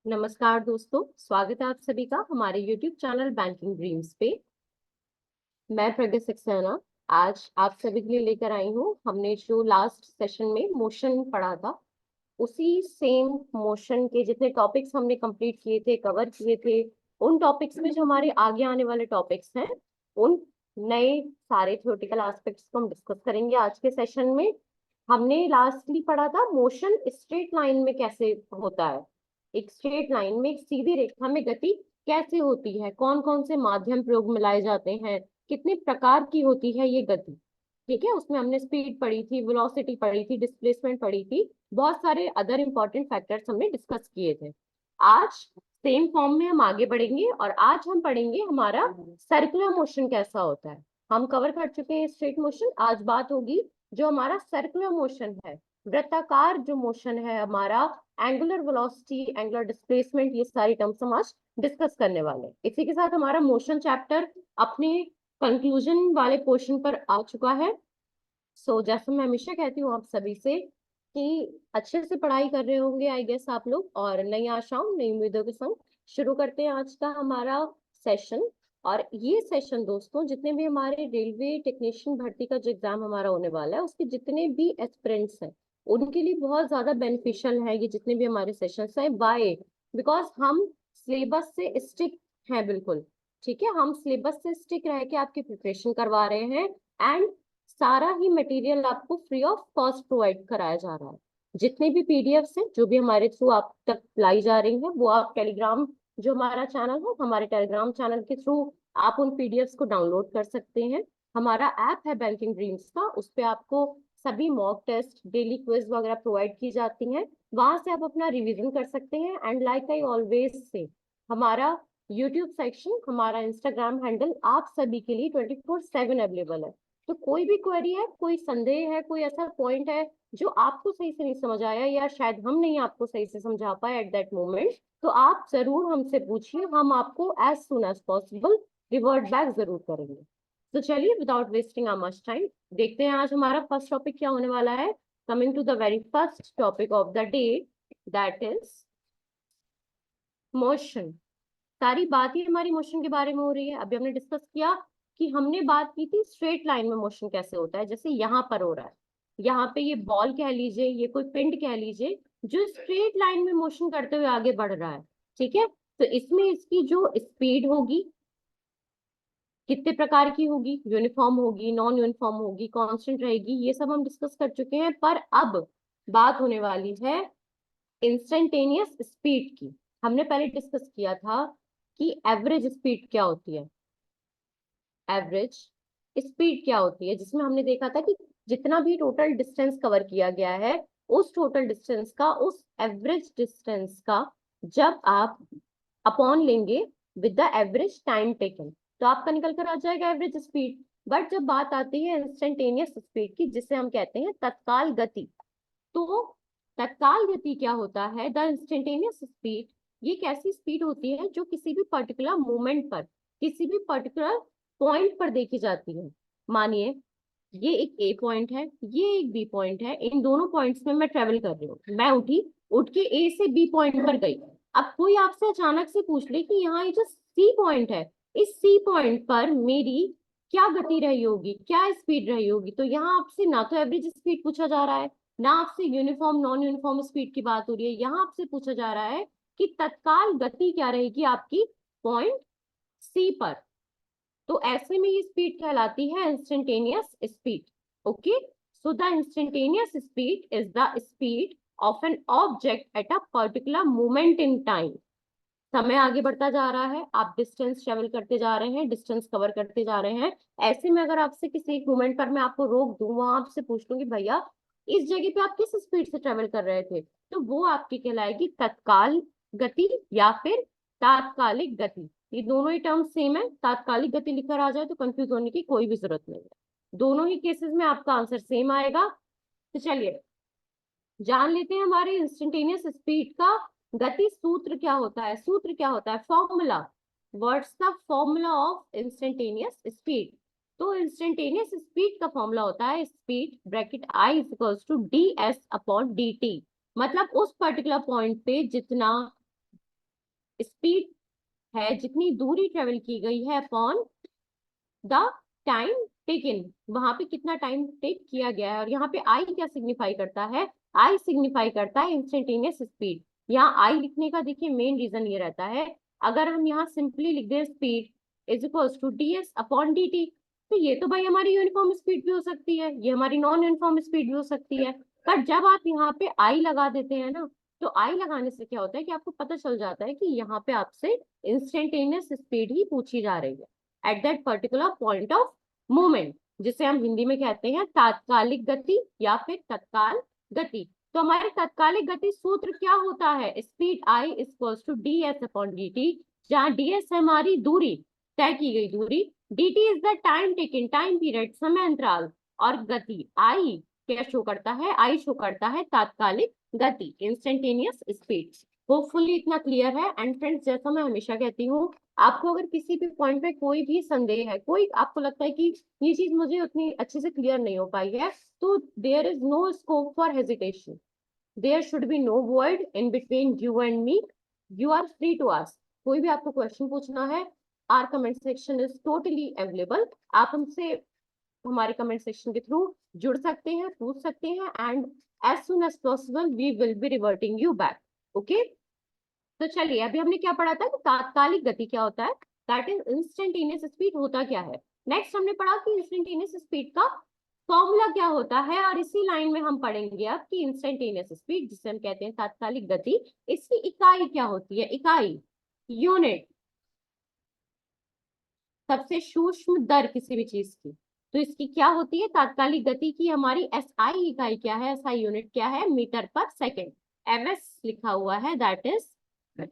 नमस्कार दोस्तों, स्वागत है आप सभी का हमारे YouTube चैनल बैंकिंग ड्रीम्स पे। मैं प्रज्ञा सक्सेना आज आप सभी के लिए लेकर आई हूँ। हमने जो लास्ट सेशन में मोशन पढ़ा था, उसी सेम मोशन के जितने टॉपिक्स हमने कंप्लीट किए थे, कवर किए थे, उन टॉपिक्स में जो हमारे आगे आने वाले टॉपिक्स हैं, उन नए सारे थ्योरेटिकल एस्पेक्ट्स को हम डिस्कस करेंगे आज के सेशन में। हमने लास्टली पढ़ा था मोशन स्ट्रेट लाइन में कैसे होता है। एक स्ट्रेट लाइन में, एक सीधी रेखा में गति कैसे होती है, कौन कौन से माध्यम प्रयोग में लाए जाते हैं, कितने प्रकार की होती है ये गति। ठीक है, उसमें हमने स्पीड पढ़ी थी, वेलोसिटी पढ़ी थी, डिस्प्लेसमेंट पढ़ी थी, बहुत सारे अदर इंपॉर्टेंट फैक्टर्स हमने डिस्कस किए थे। आज सेम फॉर्म में हम आगे बढ़ेंगे और आज हम पढ़ेंगे हमारा सर्कुलर मोशन कैसा होता है। हम कवर कर चुके हैं स्ट्रेट मोशन, आज बात होगी जो हमारा सर्कुलर मोशन है, वृत्ताकार जो मोशन है हमारा, एंगुलर वेलोसिटी, एंगुलर डिस्प्लेसमेंट, ये सारी टर्म्स हम आज डिस्कस करने वाले हैं। इसी के साथ हमारा मोशन चैप्टर अपने कंक्लूजन वाले पोर्शन पर आ चुका है। जैसे मैं हमेशा कहती हूँ आप सभी से कि अच्छे से पढ़ाई कर रहे होंगे आई गेस आप लोग, और नई आशाओं नई उम्मीदों के संग शुरू करते हैं आज का हमारा सेशन। और ये सेशन दोस्तों, जितने भी हमारे रेलवे टेक्नीशियन भर्ती का जो एग्जाम हमारा होने वाला है, उसके जितने भी एस्पिरेंट्स हैं उनके लिए बहुत ज्यादा बेनिफिशियल है ये जितने भी हमारे सेशंस हैं। बाय बिकॉज हम सिलेबस से स्टिक हैं बिल्कुल। ठीक है, हम सिलेबस से स्टिक रह के आपकी प्रिपरेशन करवा रहे हैं एंड सारा ही मटेरियल आपको फ्री ऑफ कॉस्ट प्रोवाइड कराया जा रहा है। जितने भी पीडीएफ्स हैं जो भी हमारे थ्रू आप तक लाई जा रही हैं, वो आप टेलीग्राम, जो हमारा चैनल है, हमारे टेलीग्राम चैनल के थ्रू आप उन पीडीएफ्स को डाउनलोड कर सकते हैं। हमारा ऐप है बैंकिंग ड्रीम्स का, उस पे आपको सभी मॉक टेस्ट, डेली क्विज वगैरह प्रोवाइड की जाती हैं। वहां से आप अपना रिवीजन कर सकते हैं। And like I always say, हमारा यूट्यूब सेक्शन, हमारा इंस्टाग्राम हैंडल आप सभी के लिए 24/7 अवेलेबल है। तो कोई भी क्वेरी है, कोई संदेह है, कोई ऐसा पॉइंट है जो आपको सही से नहीं समझ आया, या शायद हम नहीं आपको सही से समझा पाए एट दैट मोमेंट, तो आप जरूर हमसे पूछिए। हम आपको as soon as possible revert back जरूर करेंगे। तो चलिए without wasting our much time, देखते हैं आज हमारा फर्स्ट टॉपिक क्या होने वाला है। Coming to the very first topic of the day, that is motion. सारी बात ही हमारी मोशन के बारे में हो रही है। अभी हमने डिस्कस किया कि हमने बात की थी स्ट्रेट लाइन में मोशन कैसे होता है, जैसे यहाँ पर हो रहा है। यहाँ पे ये बॉल कह लीजिए, ये कोई पिंड कह लीजिए, जो स्ट्रेट लाइन में मोशन करते हुए आगे बढ़ रहा है। ठीक है, तो इसमें इसकी जो स्पीड होगी, कितने प्रकार की होगी, यूनिफॉर्म होगी, नॉन यूनिफॉर्म होगी, कांस्टेंट रहेगी, ये सब हम डिस्कस कर चुके हैं। पर अब बात होने वाली है इंस्टेंटेनियस स्पीड की। हमने पहले डिस्कस किया था कि एवरेज स्पीड क्या होती है, एवरेज स्पीड क्या होती है, जिसमें हमने देखा था कि जितना भी टोटल डिस्टेंस कवर किया गया है, उस टोटल डिस्टेंस का, उस एवरेज डिस्टेंस का जब आप अपॉन लेंगे with the average time taken, तो आपका निकल कर आ जाएगा एवरेज स्पीड। बट जब बात आती है इंस्टेंटेनियस स्पीड की, जिसे हम कहते हैं तत्काल गति, तो तत्काल गति क्या होता है, द इंस्टेंटेनियस स्पीड, ये एक ऐसी स्पीड होती है जो किसी भी पर्टिकुलर मोमेंट पर, किसी भी पर्टिकुलर पॉइंट पर देखी जाती है। मानिए ये एक ए पॉइंट है, ये एक बी पॉइंट है, इन दोनों पॉइंट्स में मैं ट्रेवल कर रही हूँ। मैं उठी, उठ के ए से बी पॉइंट पर गई। अब कोई आपसे अचानक से पूछ ले कि यहाँ ये जो सी पॉइंट है, इस सी पॉइंट पर मेरी क्या गति रही होगी, क्या स्पीड रही होगी, तो यहाँ आपसे ना तो एवरेज स्पीड पूछा जा रहा है, ना आपसे यूनिफॉर्म नॉन यूनिफॉर्म स्पीड की बात हो रही है। यहाँ आपसे पूछा जा रहा है कि तत्काल गति क्या रहेगी आपकी पॉइंट सी पर। तो ऐसे में ये स्पीड कहलाती है instantaneous speed. Okay, so the instantaneous speed is the speed of an object at a particular moment in time. समय आगे बढ़ता जा रहा है, आप डिस्टेंस ट्रेवल करते जा रहे हैं, डिस्टेंस कवर करते जा रहे हैं। ऐसे में अगर आपसे किसी एक मोमेंट पर मैं आपको रोक दूं, वहां आपसे पूछ लूं कि भैया इस जगह पे आप किस स्पीड से ट्रेवल कर रहे थे, तो वो आपकी कहलाएगी तत्काल गति या फिर तात्कालिक गति। ये दोनों ही टर्म सेम है, तात्कालिक गति लिखकर आ जाए तो कंफ्यूज होने की कोई भी जरूरत नहीं है। दोनों ही केसेस में आपका आंसर सेम आएगा। तो चलिए जान लेते हैं हमारे इंस्टेंटेनियस स्पीड का गति सूत्र क्या होता है। सूत्र क्या होता है, formula, what's the formula of instantaneous speed. तो इंस्टेंटेनियस स्पीड का फॉर्मूला होता है speed bracket I is equals to D S upon D T. मतलब उस पर्टिकुलर पॉइंट पे जितना स्पीड है, जितनी दूरी ट्रेवल की गई है अपॉन द टाइम टेकन, वहां पे कितना टाइम टेक किया गया है। और यहाँ पे आई क्या सिग्निफाई करता है, आई सिग्निफाई करता है इंस्टेंटेनियस स्पीड। यहाँ आई लिखने का देखिए मेन रीजन ये रहता है, अगर हम यहाँ सिंपली लिख दें speed is equals to ds upon dt, तो ये तो भाई हमारी यूनिफॉर्म स्पीड भी हो सकती है, ये हमारी नॉन यूनिफॉर्म स्पीड भी हो सकती है। पर जब आप यहाँ पे आई लगा देते हैं ना, तो आई लगाने से क्या होता है कि आपको पता चल जाता है कि यहाँ पे आपसे इंस्टेंटेनियस स्पीड ही पूछी जा रही है at that particular point of movement, जिसे हम हिंदी में कहते हैं तात्कालिक गति या फिर तत्काल गति। तो हमारे तात्कालिक गति सूत्र क्या होता है, speed I equals to ds upon dt, जहाँ ds है हमारी दूरी, तय की गई दूरी, dt is the time taken, time period, समय अंतराल, और गति आई क्या शो करता है, आई शो करता है तात्कालिक गति, इंस्टेंटेनियस स्पीड। होपफुली इतना क्लियर है। एंड फ्रेंड्स, जैसा मैं हमेशा कहती हूँ, आपको अगर किसी भी पॉइंट पे कोई भी संदेह है, कोई आपको लगता है कि ये चीज मुझे उतनी अच्छे से क्लियर नहीं हो पाई है, तो there is no scope for hesitation, there should be no word in between you and me, you are free to ask. कोई भी आपको क्वेश्चन पूछना है, our comment section is totally available, आप हमसे हमारे कमेंट सेक्शन के थ्रू जुड़ सकते हैं, पूछ सकते हैं, and as soon as possible we will be reverting you back. Okay, तो चलिए अभी हमने क्या पढ़ा था कि तात्कालिक गति क्या होता है, दैट इज इंस्टेंटेनियस स्पीड होता क्या है। नेक्स्ट हमने पढ़ा कि इंस्टेंटेनियस स्पीड का फॉर्मूला क्या होता है, और इसी लाइन में हम पढ़ेंगे अब कि इंस्टेंटेनियस स्पीड, जिसे हम कहते हैं तात्कालिक गति, इसकी इकाई क्या होती है, इकाई, यूनिट, सबसे सूक्ष्म दर किसी भी चीज की, तो इसकी क्या होती है तात्कालिक गति की, हमारी SI इकाई क्या है, SI यूनिट क्या है, मीटर पर सेकेंड, MS लिखा हुआ है, दैट इज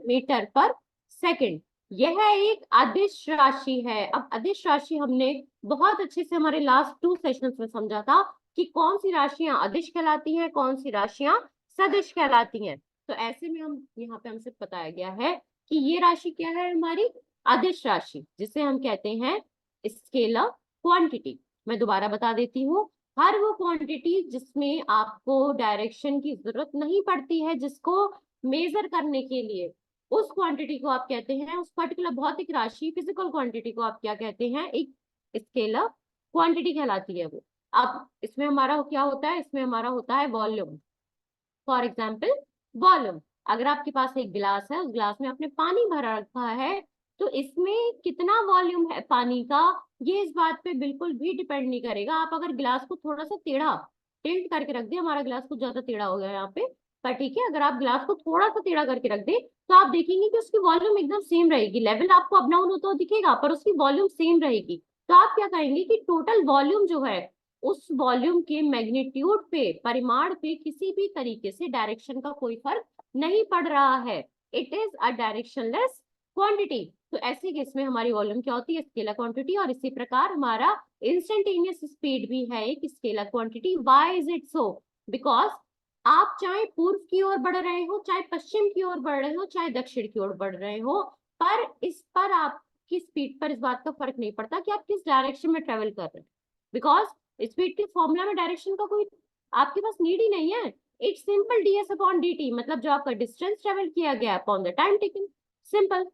मीटर पर सेकंड। यह एक अदिश राशि है। अब अदिश राशि हमने बहुत अच्छे से हमारे लास्ट 2 सेशंस में समझा था कि कौन सी राशियां अदिश कहलाती हैं, कौन सी राशियां सदिश कहलाती हैं। तो ऐसे में हम यहाँ पे हमसे बताया गया है कि ये राशि क्या है, हमारी अदिश राशि, जिसे हम कहते हैं स्केलर क्वांटिटी। मैं दोबारा बता देती हूँ, हर वो क्वांटिटी जिसमें आपको डायरेक्शन की जरूरत नहीं पड़ती है, जिसको मेजर करने के लिए, उस क्वांटिटी को आप कहते हैं, उस पर्टिकुलर भौतिक राशि, फिजिकल क्वांटिटी को आप क्या कहते हैं, एक स्केलर क्वांटिटी कहलाती है वो। अब इसमें हमारा क्या होता है, इसमें हमारा होता है वॉल्यूम। फॉर एग्जाम्पल वॉल्यूम, अगर आपके पास एक गिलास है, उस गिलास में आपने पानी भरा रखा है, तो इसमें कितना वॉल्यूम है पानी का, ये इस बात पे बिल्कुल भी डिपेंड नहीं करेगा। आप अगर गिलास को थोड़ा सा टेढ़ा टिल्ट करके रख दिया, हमारा गिलास कुछ ज्यादा टेढ़ा हो गया यहाँ पे, पर ठीक है, अगर आप गिलास को थोड़ा सा टेढ़ा करके रख दे, तो आप देखेंगे कि उसकी वॉल्यूम एकदम सेम रहेगी, लेवल आपको अप डाउन होता हुआ दिखेगा पर उसकी वॉल्यूम सेम रहेगी। तो आप क्या कहेंगे कि टोटल वॉल्यूम जो है, उस वॉल्यूम के मैग्नीट्यूड पे, परिमाण पे किसी भी तरीके से डायरेक्शन का कोई फर्क नहीं पड़ रहा है, it is a directionless quantity. तो ऐसे केस में हमारी वॉल्यूम क्या होती है, स्केलर क्वांटिटी। और इसी प्रकार हमारा इंस्टेंटेनियस स्पीड भी है एक scalar quantity. Why is it so, because आप चाहे पूर्व की ओर बढ़ रहे हो, चाहे पश्चिम की ओर बढ़ रहे हो, चाहे दक्षिण की ओर बढ़ रहे हो, पर इस पर आपकी स्पीड पर इस बात का फर्क नहीं पड़ता कि आप किस डायरेक्शन में ट्रेवल कर रहे हैं, बिकॉज स्पीड के फॉर्मूला में डायरेक्शन का कोई आपके पास नीड ही नहीं है। It's simple ds upon dt, मतलब जो आपका डिस्टेंस ट्रेवल किया गया upon the time taken, simple.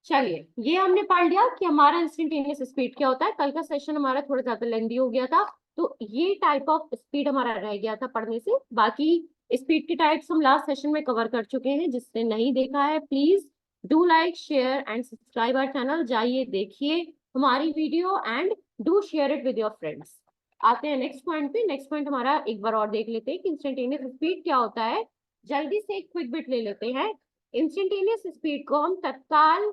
चलिए ये हमने पढ़ लिया कि हमारा इंस्टेंटेनियस स्पीड क्या होता है। कल का सेशन हमारा थोड़ा ज्यादा लेंदी हो गया था, तो ये टाइप ऑफ स्पीड हमारा रह गया था पढ़ने से। बाकी स्पीड के टाइप्स हम लास्ट सेशन में कवर कर चुके हैं, जिसने नहीं देखा है please do like share and subscribe our channel, जाइए देखिए हमारी video and do share it with your friends. आते हैं नेक्स्ट पॉइंट पे। नेक्स्ट पॉइंट हमारा एक बार और देख लेते हैं कि इंस्टेंटेनियस स्पीड क्या होता है। जल्दी से एक क्विक बिट ले लेते हैं। इंस्टेंटेनियस स्पीड को हम तत्काल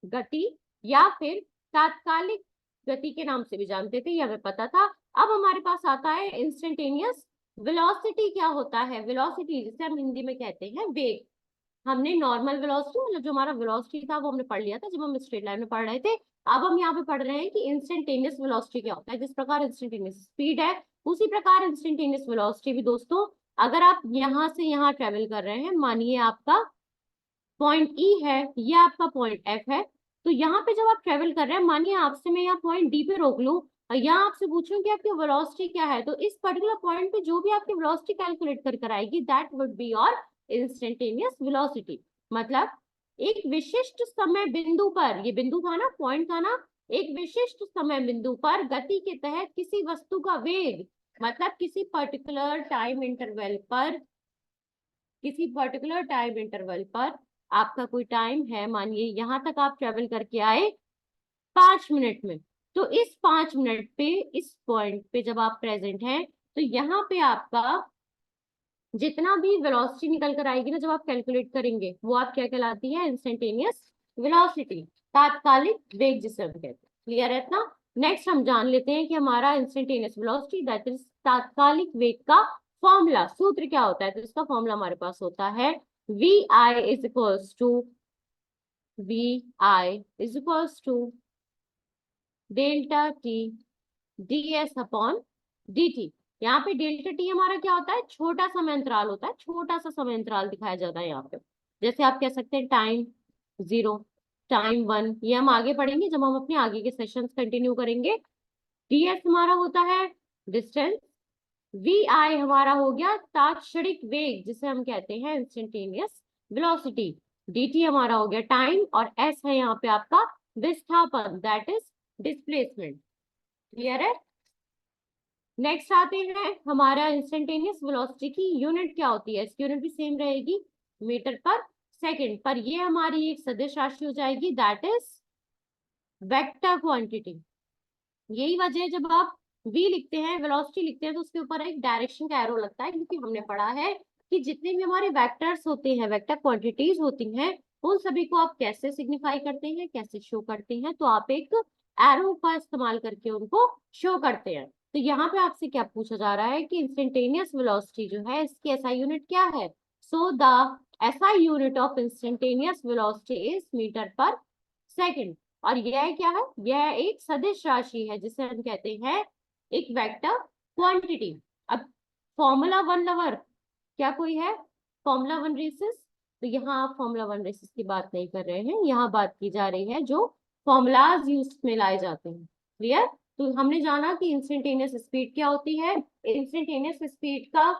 गति या फिर तात्कालिक गति के नाम से भी जानते थे, ये हमें पता था। अब हमारे पास आता है इंस्टेंटेनियस वेलोसिटी। क्या होता है वेलोसिटी, जिसे हम हिंदी में कहते हैं वेग। हमने नॉर्मल वेलोसिटी, मतलब जो हमारा वेलोसिटी था वो हमने पढ़ लिया था जब हम स्ट्रेट लाइन में पढ़ रहे थे। अब हम यहाँ पे पढ़ रहे हैं कि इंस्टेंटेनियस वेलोसिटी क्या होता है। जिस प्रकार इंस्टेंटेनियस स्पीड है, उसी प्रकार इंस्टेंटेनियस वेलोसिटी भी दोस्तों। अगर आप यहाँ से यहाँ ट्रेवल कर रहे हैं, मानिए आपका पॉइंट E है, ये आपका पॉइंट F है, तो यहाँ पे जब आप ट्रेवल कर रहे हैं, मानिए आपसे मैं यहाँ पॉइंट D पे रोक लूं और यहाँ आपसे पूछूं कि आपकी वेलोसिटी क्या है, तो इस पर्टिकुलर पॉइंट पे जो भी आपकी वेलोसिटी कैलकुलेट कर आएगी, that would be your instantaneous velocity. मतलब एक विशिष्ट समय बिंदु पर, ये बिंदु था ना, पॉइंट था ना, एक विशिष्ट समय बिंदु पर गति के तहत किसी वस्तु का वेग, मतलब किसी पर्टिकुलर टाइम इंटरवल पर, किसी पर्टिकुलर टाइम इंटरवल पर आपका कोई टाइम है, मानिए यहां तक आप ट्रेवल करके आए 5 मिनट में, तो इस 5 मिनट पे, इस पॉइंट पे जब आप प्रेजेंट हैं, तो यहाँ पे आपका जितना भी वेलोसिटी निकल कर आएगी ना, जब आप कैलकुलेट करेंगे, वो आप क्या कहलाती है, इंस्टेंटेनियस वेलोसिटी, तात्कालिक वेग जिसे हम कहते हैं। क्लियर है इतना? नेक्स्ट हम जान लेते हैं कि हमारा इंस्टेंटेनियस वेलोसिटी दैट इज तात्कालिक वेग का फॉर्मूला, सूत्र क्या होता है। तो इसका फॉर्मूला हमारे पास होता है V I is equals to delta T D S upon D T. यहाँ पे डेल्टा टी हमारा क्या होता है, छोटा समय अंतराल होता है, छोटा सा समय अंतराल दिखाया जाता है यहाँ पे। जैसे आप कह सकते हैं टाइम 0, टाइम 1, ये हम आगे पढ़ेंगे जब हम अपने आगे के सेशंस कंटिन्यू करेंगे। डी एस हमारा होता है डिस्टेंस, वी आई हमारा हो गया तात्क्षणिक वेग जिसे हम कहते हैं इंस्टेंटेनियस वेलोसिटी, डी टी हमारा हो गया टाइम, और एस है यहाँ पे आपका विस्थापन दैट इज डिस्प्लेसमेंट। क्लियर है? नेक्स्ट आते हैं, हमारा इंस्टेंटेनियस वेलोसिटी की यूनिट क्या होती है। इसकी यूनिट भी सेम रहेगी, मीटर पर सेकंड, पर ये हमारी एक सदिश राशि हो जाएगी दैट इज वेक्टर क्वांटिटी। यही वजह है जब आप v लिखते हैं, वेलोसिटी लिखते हैं, तो उसके ऊपर एक डायरेक्शन का एरो लगता है, क्योंकि हमने पढ़ा है कि जितने भी हमारे वेक्टर्स होते हैं, वेक्टर क्वांटिटीज होती हैं, उन सभी को आप कैसे सिग्निफाई करते हैं, कैसे शो करते हैं, तो आप एक एरो का इस्तेमाल करके उनको शो करते हैं। तो यहाँ पे आपसे क्या पूछा जा रहा है कि इंस्टेंटेनियस वेलोसिटी जो है, इसकी एसआई यूनिट क्या है। So the SI unit of instantaneous velocity is metre per second. और यह क्या है, यह एक सदिश राशि है जिसे हम कहते हैं एक वेक्टर क्वांटिटी। अब फॉर्मूला 1 लवर क्या कोई है, फॉर्मूला 1 रेसिस, तो यहाँ फॉर्मूला 1 रेसिस की बात नहीं कर रहे हैं, यहाँ बात की जा रही है जो फॉर्मूलाज यूज में लाए जाते हैं। क्लियर? तो हमने जाना कि इंस्टेंटेनियस स्पीड क्या होती है, इंस्टेंटेनियस स्पीड का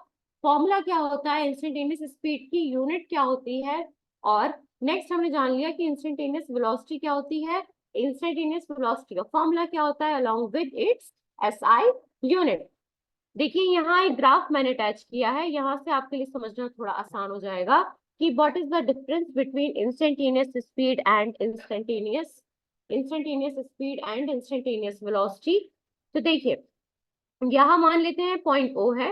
फॉर्मूला क्या होता है, इंस्टेंटेनियस स्पीड की यूनिट क्या होती है, और नेक्स्ट हमने जान लिया कि इंस्टेंटेनियस वेलोसिटी क्या होती है, इंस्टेंटेनियस वेलोसिटी का फॉर्मूला क्या होता है along with its SI unit. देखिए यहाँ एक ग्राफ मैंने अटैच किया है, यहाँ से आपके लिए समझना थोड़ा आसान हो जाएगा कि what is the difference between instantaneous speed and instantaneous velocity. तो देखिए यहाँ मान लेते हैं पॉइंट O है,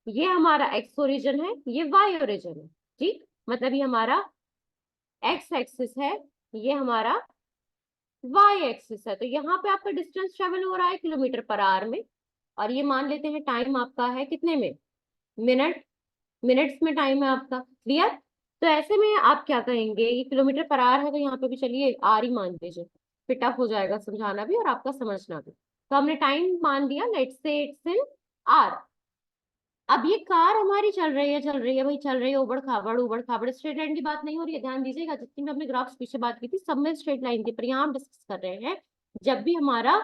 ये हमारा एक्स ओरिजिन है, ये वाई ओरिजिन है, ठीक, मतलब ये हमारा एक्स एक्सिस है, ये हमारा वाई एक्सिस है। तो यहाँ पे आपका डिस्टेंस ट्रेवल हो रहा है किलोमीटर पर आवर में, और ये मान लेते हैं टाइम आपका है कितने में, मिनट्स में टाइम है आपका। क्लियर? तो ऐसे में आप क्या कहेंगे, ये किलोमीटर पर आवर है, तो यहाँ पे भी चलिए आर ही मान लीजिए, फिर टफ हो जाएगा समझाना भी और आपका समझना भी। तो हमने टाइम मान दिया, let's say it's in are. अब ये कार हमारी चल रही है भाई, चल रही है उबड़ खाबड़, स्ट्रेट लाइन की बात नहीं हो रही है, ध्यान दीजिएगा, जितनी भी हमने ग्राफ्स पीछे बात की थी सब में स्ट्रेट लाइन थी, पर यहाँ हम डिस्कस कर रहे हैं जब भी हमारा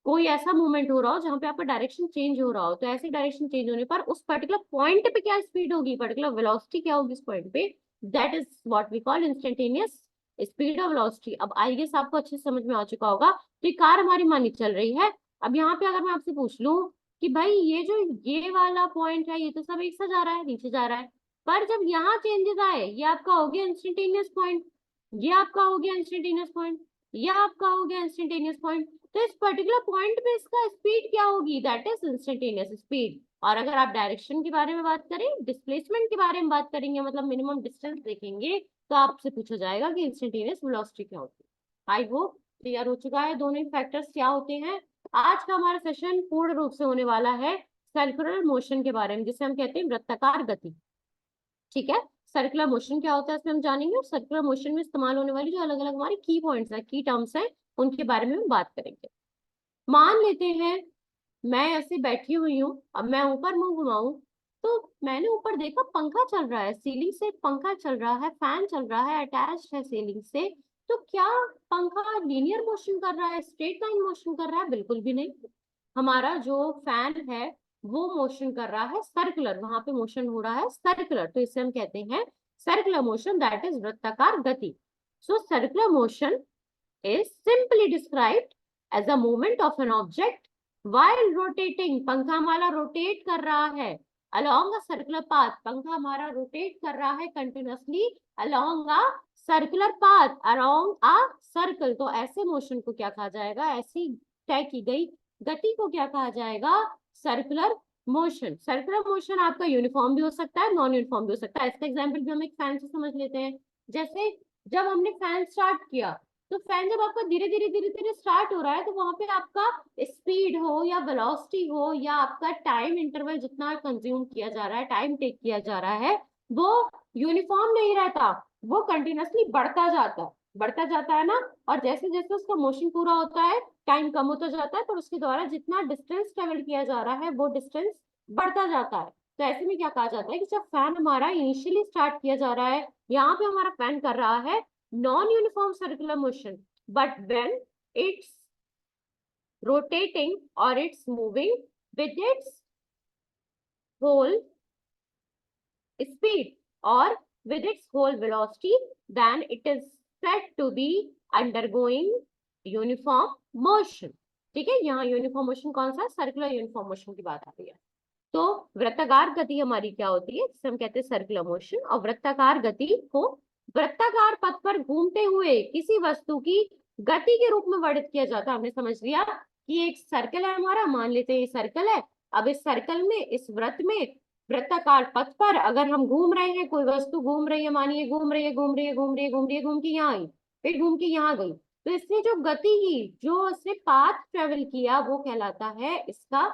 कोई ऐसा मूवमेंट हो रहा हो जहां पे आपका डायरेक्शन चेंज हो रहा हो, तो ऐसे डायरेक्शन चेंज होने पर उस पर्टिकुलर पॉइंट पे क्या स्पीड होगी, पर्टिकुलर वेलोसिटी क्या होगी उस पॉइंट पे, that is what we call instantaneous speed और वेलोसिटी। अब आई गेस आपको अच्छे से समझ में आ चुका होगा। तो कार हमारी मानी चल रही है, अब यहाँ पे अगर मैं आपसे पूछ लूं कि भाई ये जो ये वाला पॉइंट है, ये तो सब एक सा जा रहा है, नीचे जा रहा है, पर जब यहाँ चेंजेस आए, ये आपका हो गया इंस्टेंटेनियस पॉइंट, ये आपका हो गया इंस्टेंटेनियस पॉइंट, ये आपका हो गया इंस्टेंटेनियस पॉइंट, तो इस पर्टिकुलर पॉइंट पे इसका स्पीड क्या होगी, दैट इज इंस्टेंटेनियस स्पीड। और अगर आप डायरेक्शन के बारे में बात करें, डिस्प्लेसमेंट के बारे में बात करेंगे, मतलब मिनिमम डिस्टेंस देखेंगे, तो आपसे पूछा जाएगा कि इंस्टेंटेनियस वेलोसिटी क्या होती है। आई होप क्लियर हो चुका है दोनों फैक्टर्स क्या होते हैं। आज का हमारा सेशन पूर्ण रूप से होने वाला है सर्कुलर मोशन के बारे में, जिसे हम कहते हैं वृत्ताकार गति। ठीक है, सर्कुलर मोशन क्या होता है इसमें हम जानेंगे, और सर्कुलर मोशन में इस्तेमाल होने वाली जो अलग अलग हमारी की पॉइंट्स है, की टर्म्स है, उनके बारे में हम बात करेंगे। मान लेते हैं मैं ऐसे बैठी हुई हूँ, अब मैं ऊपर मुंह घुमाऊं, तो मैंने ऊपर देखा पंखा चल रहा है, सीलिंग से पंखा चल रहा है, फैन चल रहा है, अटैच्ड है सीलिंग से। तो क्या पंखा लीनियर मोशन कर रहा है, स्ट्रेट लाइन मोशन कर रहा है? बिल्कुल भी नहीं। हमारा जो फैन है वो मोशन कर रहा है सर्कुलर, वहां पे मोशन हो रहा है सर्कुलर, तो इसे हम कहते हैं सर्कुलर मोशन दैट इज वृत्ताकार गति. So circular motion is simply described as a movement of an object while rotating. पंखा हमारा रोटेट कर रहा है along a circular path. पंखा हमारा रोटेट कर रहा है continuously along a circular path around a circle. तो ऐसे मोशन को क्या कहा जाएगा, ऐसी तय की गई गति को क्या कहा जाएगा, सर्कुलर मोशन. सर्कुलर मोशन आपका यूनिफॉर्म भी हो सकता है, नॉन यूनिफॉर्म भी हो सकता है. इसका एग्जांपल भी हम एक फैन से समझ लेते हैं. जैसे जब हमने फैन स्टार्ट किया, तो फैन जब आपका धीरे धीरे स्टार्ट हो रहा है, तो वहां पे आपका स्पीड हो या वेलोसिटी हो या आपका टाइम इंटरवल जितना कंज्यूम किया जा रहा है, टाइम टेक किया जा रहा है, वो यूनिफॉर्म नहीं रहता, वो कंटिन्यूअसली बढ़ता जाता है ना. और जैसे जैसे उसका मोशन पूरा होता है, टाइम कम होता जाता है, तो उसके द्वारा जितना डिस्टेंस ट्रेवल किया जा रहा है वो डिस्टेंस बढ़ता जाता है. तो ऐसे में क्या कहा जाता है कि जब फैन हमारा इनिशियली स्टार्ट किया जा रहा है, यहाँ पे हमारा फैन कर रहा है non-uniform circular motion, but when it's rotating or it's moving with its whole speed or with its whole velocity, then it is said to be undergoing uniform motion. ठीक है, यहाँ यूनिफॉर्म मोशन कौन सा, circular uniform motion की बात आ रही है. तो वृत्ताकार गति हमारी क्या होती है, जिसे हम कहते हैं सर्कुलर मोशन. और वृत्ताकार गति को वृत्ताकार पथ पर घूमते हुए किसी वस्तु की गति के रूप में वर्णित किया जाता है. हमने समझ लिया कि एक सर्कल है हमारा, मान लेते हैं ये सर्कल है. अब इस सर्कल में, इस वृत्त में, वृत्ताकार पथ पर अगर हम घूम रहे हैं, कोई वस्तु घूम रही है, मानिए घूम रही है, घूम रही है, घूम रही है, घूम रही है, घूम के यहाँ आई, फिर घूम के यहाँ गई, तो इसने जो गति की, जो इसने पाथ ट्रेवल किया, वो कहलाता है इसका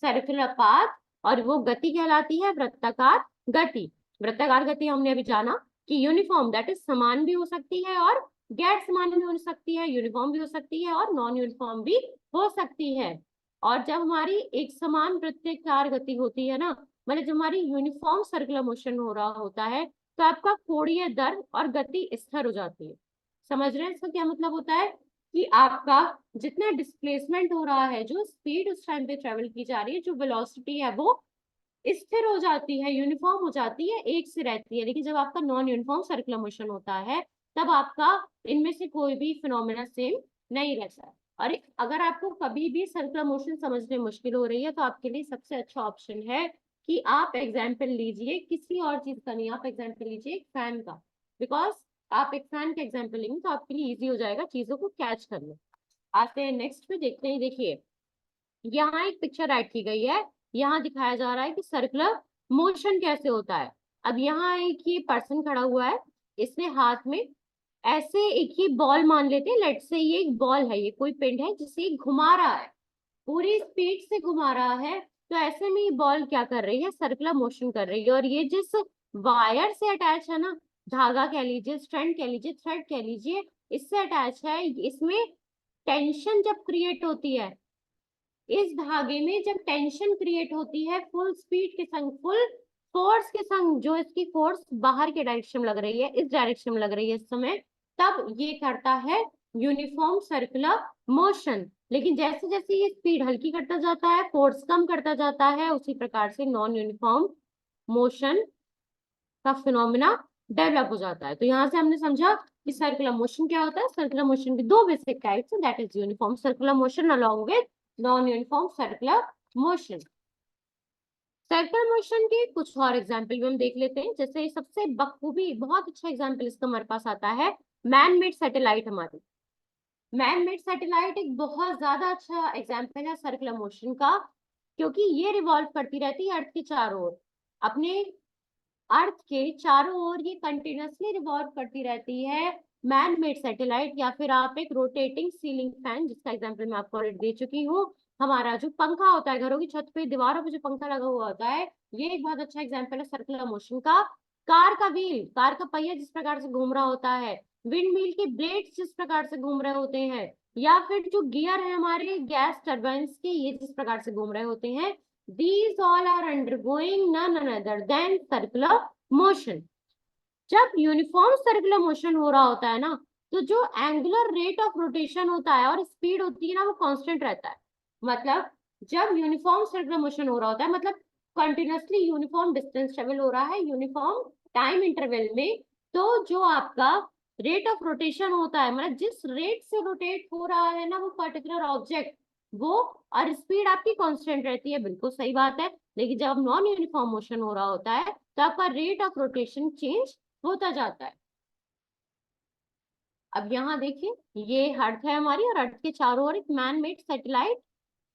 सर्कुलर पाथ. और वो गति कहलाती है वृत्ताकार गति. वृत्ताकार गति हमने अभी जाना कि यूनिफॉर्म दैट इज समान भी हो सकती है और गैर समान भी हो सकती है, यूनिफॉर्म भी हो सकती है और नॉन यूनिफॉर्म भी हो सकती है. और जब हमारी एक समान वृत्ताकार गति होती है ना, मतलब जब हमारी यूनिफॉर्म सर्कुलर मोशन हो रहा होता है, तो आपका कोणीय दर और गति स्थिर हो जाती है. समझ रहे हैं इसका क्या मतलब होता है, कि आपका जितना डिस्प्लेसमेंट हो रहा है, जो स्पीड उस टाइम पे ट्रेवल की जा रही है, जो वेलोसिटी है, वो स्थिर हो जाती है, यूनिफॉर्म हो जाती है, एक से रहती है. लेकिन जब आपका नॉन यूनिफॉर्म सर्कुलर मोशन होता है, तब आपका इनमें से कोई भी फिनोमेना सेम नहीं रहता है. और अगर आपको कभी भी सर्कुलर मोशन समझने मुश्किल हो रही है, तो आपके लिए सबसे अच्छा ऑप्शन है कि आप एग्जाम्पल लीजिए, किसी और चीज का नहीं, आप एग्जाम्पल लीजिए एक फैन का. बिकॉज आप एक फैन का एग्जाम्पल लेंगे तो आपके लिए इजी हो जाएगा चीजों को कैच करना. आते हैं नेक्स्ट पे, देखते हैं. देखिए यहाँ एक पिक्चर राइट की गई है, यहाँ दिखाया जा रहा है कि सर्कुलर मोशन कैसे होता है. अब यहाँ एक ये पर्सन खड़ा हुआ है, इसने हाथ में ऐसे एक ही बॉल, मान लेते हैं, लेट से ये एक बॉल है, ये कोई पिंड है जिसे घुमा रहा है, पूरी स्पीड से घुमा रहा है. तो ऐसे में ये बॉल क्या कर रही है, सर्कुलर मोशन कर रही है. और ये जिस वायर से अटैच है ना, धागा कह लीजिए, स्ट्रैंड कह लीजिए, थ्रेड कह लीजिए, इससे अटैच है. इसमें टेंशन जब क्रिएट होती है, इस धागे में जब टेंशन क्रिएट होती है, फुल स्पीड के संग, फुल फोर्स के संग, जो इसकी फोर्स बाहर के डायरेक्शन में लग रही है, इस डायरेक्शन में लग रही है इस समय, तब ये करता है यूनिफॉर्म सर्कुलर मोशन. लेकिन जैसे जैसे ये स्पीड हल्की करता जाता है, फोर्स कम करता जाता है, उसी प्रकार से नॉन यूनिफॉर्म मोशन का फिनोमिना डेवलप हो जाता है. तो यहाँ से हमने समझा कि सर्कुलर मोशन क्या होता है. सर्कुलर मोशन की दो बेसिक टाइप्स है, that is uniform circular motion along with non uniform circular motion. Circular motion के कुछ और एग्जाम्पल भी हम देख लेते हैं. जैसे सबसे बखूबी, बहुत अच्छा एग्जाम्पल इसका हमारे पास आता है, मैन मेड सैटेलाइट. हमारी मैन मेड सैटेलाइट एक बहुत ज्यादा अच्छा एग्जाम्पल है सर्कुलर मोशन का, क्योंकि ये रिवॉल्व करती रहती है अर्थ के चारों ओर. अपने अर्थ के चारों ओर ये कंटिन्यूअसली रिवॉल्व करती रहती है मैन मेड सैटेलाइट. या फिर आप एक रोटेटिंग सीलिंग फैन, जिसका एग्जांपल मैं आपको ऑलरेडी दे चुकी हूँ. हमारा जो पंखा होता है घरों की छत पे, दीवारों पे जो पंखा लगा हुआ होता है, ये एक बहुत अच्छा एग्जांपल है सर्कुलर मोशन का. कार का व्हील, कार का पहिया जिस प्रकार से घूम रहा होता है, विंड मिल के ब्लेड्स जिस प्रकार से घूम रहे होते हैं, या फिर जो गियर है हमारे गैस टर्बाइन्स के, ये जिस प्रकार से घूम रहे होते हैं, these all are undergoing none other than circular motion. जब यूनिफॉर्म सर्कुलर मोशन हो रहा होता है ना, तो जो एंगुलर रेट ऑफ रोटेशन होता है और स्पीड होती है ना, वो कांस्टेंट रहता है. मतलब जब यूनिफॉर्म सर्कुलर मोशन हो रहा होता है, मतलब कंटिन्यूअसली यूनिफॉर्म डिस्टेंस ट्रेवल हो रहा है, यूनिफॉर्म टाइम इंटरवल में, तो जो आपका रेट ऑफ रोटेशन होता है, मतलब जिस रेट से रोटेट हो रहा है ना वो पर्टिकुलर ऑब्जेक्ट, वो, और स्पीड आपकी कांस्टेंट रहती है, बिल्कुल सही बात है। लेकिन जब नॉन यूनिफॉर्म मोशन हो रहा होता है तो आपका रेट ऑफ रोटेशन चेंज होता जाता है। अब यहाँ देखिए, ये अर्थ है हमारी, और अर्थ के चारों ओर एक man made satellite,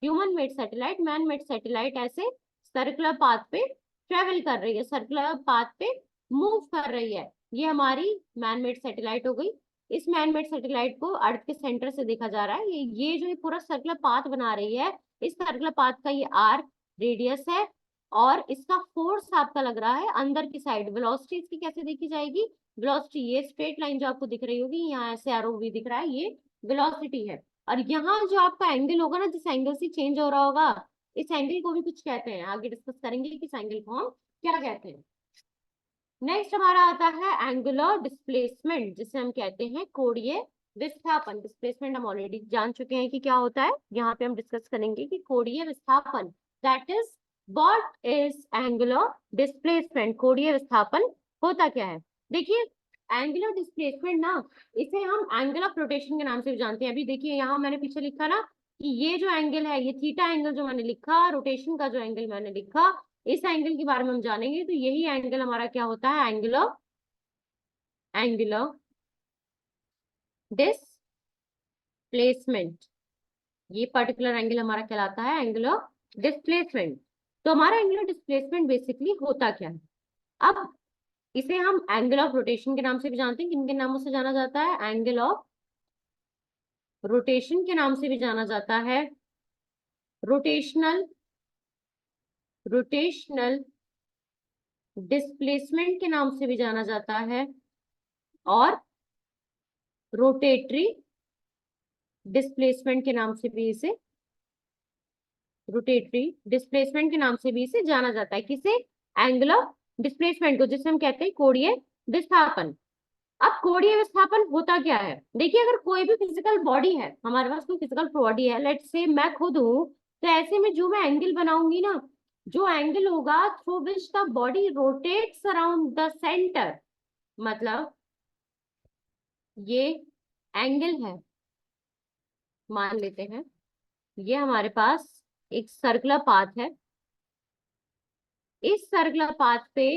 human made satellite, man made satellite ऐसे सर्कुलर पाथ पे ट्रेवल कर रही है, सर्कुलर पाथ पे मूव कर रही है। ये हमारी मैन मेड सैटेलाइट हो गई। इस मैन मेड सैटेलाइट को अर्थ के सेंटर से देखा जा रहा है। ये जो ये पूरा सर्कुलर पाथ बना रही है, इस सर्कुलर पाथ का ये आर रेडियस है, और इसका फोर्स आपका लग रहा है अंदर की साइड। वेलोसिटी इसकी कैसे देखी जाएगी? वेलोसिटी, ये स्ट्रेट लाइन जो आपको दिख रही होगी, यहाँ ऐसे एरो भी दिख रहा है, ये वेलोसिटी है। और यहाँ जो आपका एंगल होगा ना, जिस एंगल से चेंज हो रहा होगा, इस एंगल को भी कुछ कहते हैं, आगे डिस्कस करेंगे कि इस एंगल को हम क्या कहते हैं। नेक्स्ट हमारा आता है एंगुलर डिस्प्लेसमेंट, जिसे हम कहते हैं कोणीय विस्थापन। डिस्प्लेसमेंट हम ऑलरेडी जान चुके हैं कि क्या होता है, यहाँ पे हम डिस्कस करेंगे कि कोणीय विस्थापन, that is what is angular displacement. कोणीय विस्थापन होता क्या है? देखिए, एंगुलर डिस्प्लेसमेंट ना, इसे हम एंगल ऑफ रोटेशन के नाम से भी जानते हैं। अभी देखिए, यहाँ मैंने पीछे लिखा ना कि ये जो एंगल है, ये थीटा एंगल जो मैंने लिखा, रोटेशन का जो एंगल मैंने लिखा, इस एंगल के बारे में हम जानेंगे। तो यही एंगल हमारा क्या होता है? Angular displacement. ये पर्टिकुलर एंगल हमारा कहलाता है एंगुलर डिस्प्लेसमेंट। तो हमारा एंगुलर डिस्प्लेसमेंट बेसिकली होता क्या है? अब इसे हम एंगल ऑफ रोटेशन के नाम से भी जानते हैं। किन किन नामों से जाना जाता है? एंगल ऑफ रोटेशन के नाम से भी जाना जाता है, रोटेशनल रोटेशनल डिस्प्लेसमेंट के नाम से भी जाना जाता है, और रोटेटरी डिस्प्लेसमेंट के नाम से भी इसे रोटेटरी डिस्प्लेसमेंट के नाम से भी इसे जाना जाता है। किसे? एंगुलर डिस्प्लेसमेंट को, जिसे हम कहते हैं कोणीय विस्थापन। अब कोणीय विस्थापन होता क्या है? देखिए, अगर कोई भी फिजिकल बॉडी है, हमारे पास कोई फिजिकल बॉडी है, लेट्स से मैं खुद हूं, तो ऐसे में जो मैं एंगल बनाऊंगी ना, जो एंगल होगा through which the body rotates around the centre, मतलब ये एंगल है, मान लेते हैं ये हमारे पास एक सर्कुलर पाथ है। इस सर्कुलर पाथ पे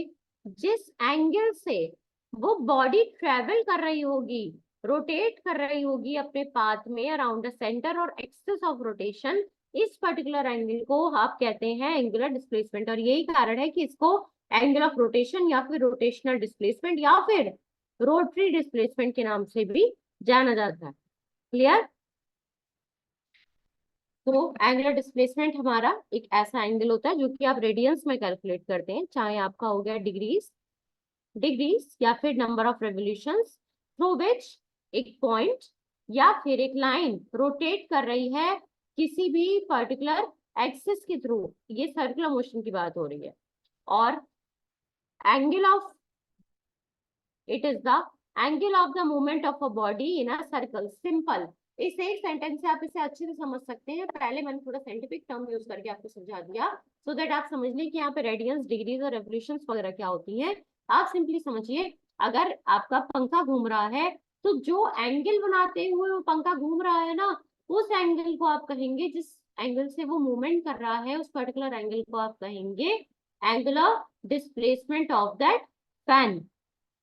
जिस एंगल से वो बॉडी ट्रेवल कर रही होगी, रोटेट कर रही होगी अपने पाथ में अराउंड द सेंटर और एक्सिस ऑफ रोटेशन, इस पर्टिकुलर एंगल को आप कहते हैं एंगुलर डिस्प्लेसमेंट। और यही कारण है कि इसको एंगल ऑफ रोटेशन या फिर रोटेशनल डिस्प्लेसमेंट या फिर रोटरी डिस्प्लेसमेंट के नाम से भी जाना जाता है। क्लियर? तो एंगुलर डिस्प्लेसमेंट हमारा एक ऐसा एंगल होता है जो कि आप रेडियंस में कैलकुलेट करते हैं, चाहे आपका हो गया डिग्रीज या फिर number of revolutions through which एक पॉइंट या फिर एक लाइन रोटेट कर रही है किसी भी पर्टिकुलर एक्सिस के थ्रू। ये सर्कुलर मोशन की बात हो रही है। और angle of it is the angle of the movement of a body in a circle. Simple, इस एक सेंटेंस से आप इसे अच्छे से समझ सकते हैं। पहले मैंने थोड़ा साइंटिफिक टर्म यूज करके आपको समझा दिया, सो दैट आप समझ लें कि यहाँ पे रेडियंस, डिग्रीज और रेवोल्यूशंस वगैरह क्या होती हैं। आप सिंपली समझिए, अगर आपका पंखा घूम रहा है, तो जो एंगल बनाते हुए वो पंखा घूम रहा है ना, उस एंगल को आप कहेंगे, जिस एंगल से वो मूवमेंट कर रहा है, उस पर्टिकुलर एंगल को आप कहेंगे angular displacement of that fan.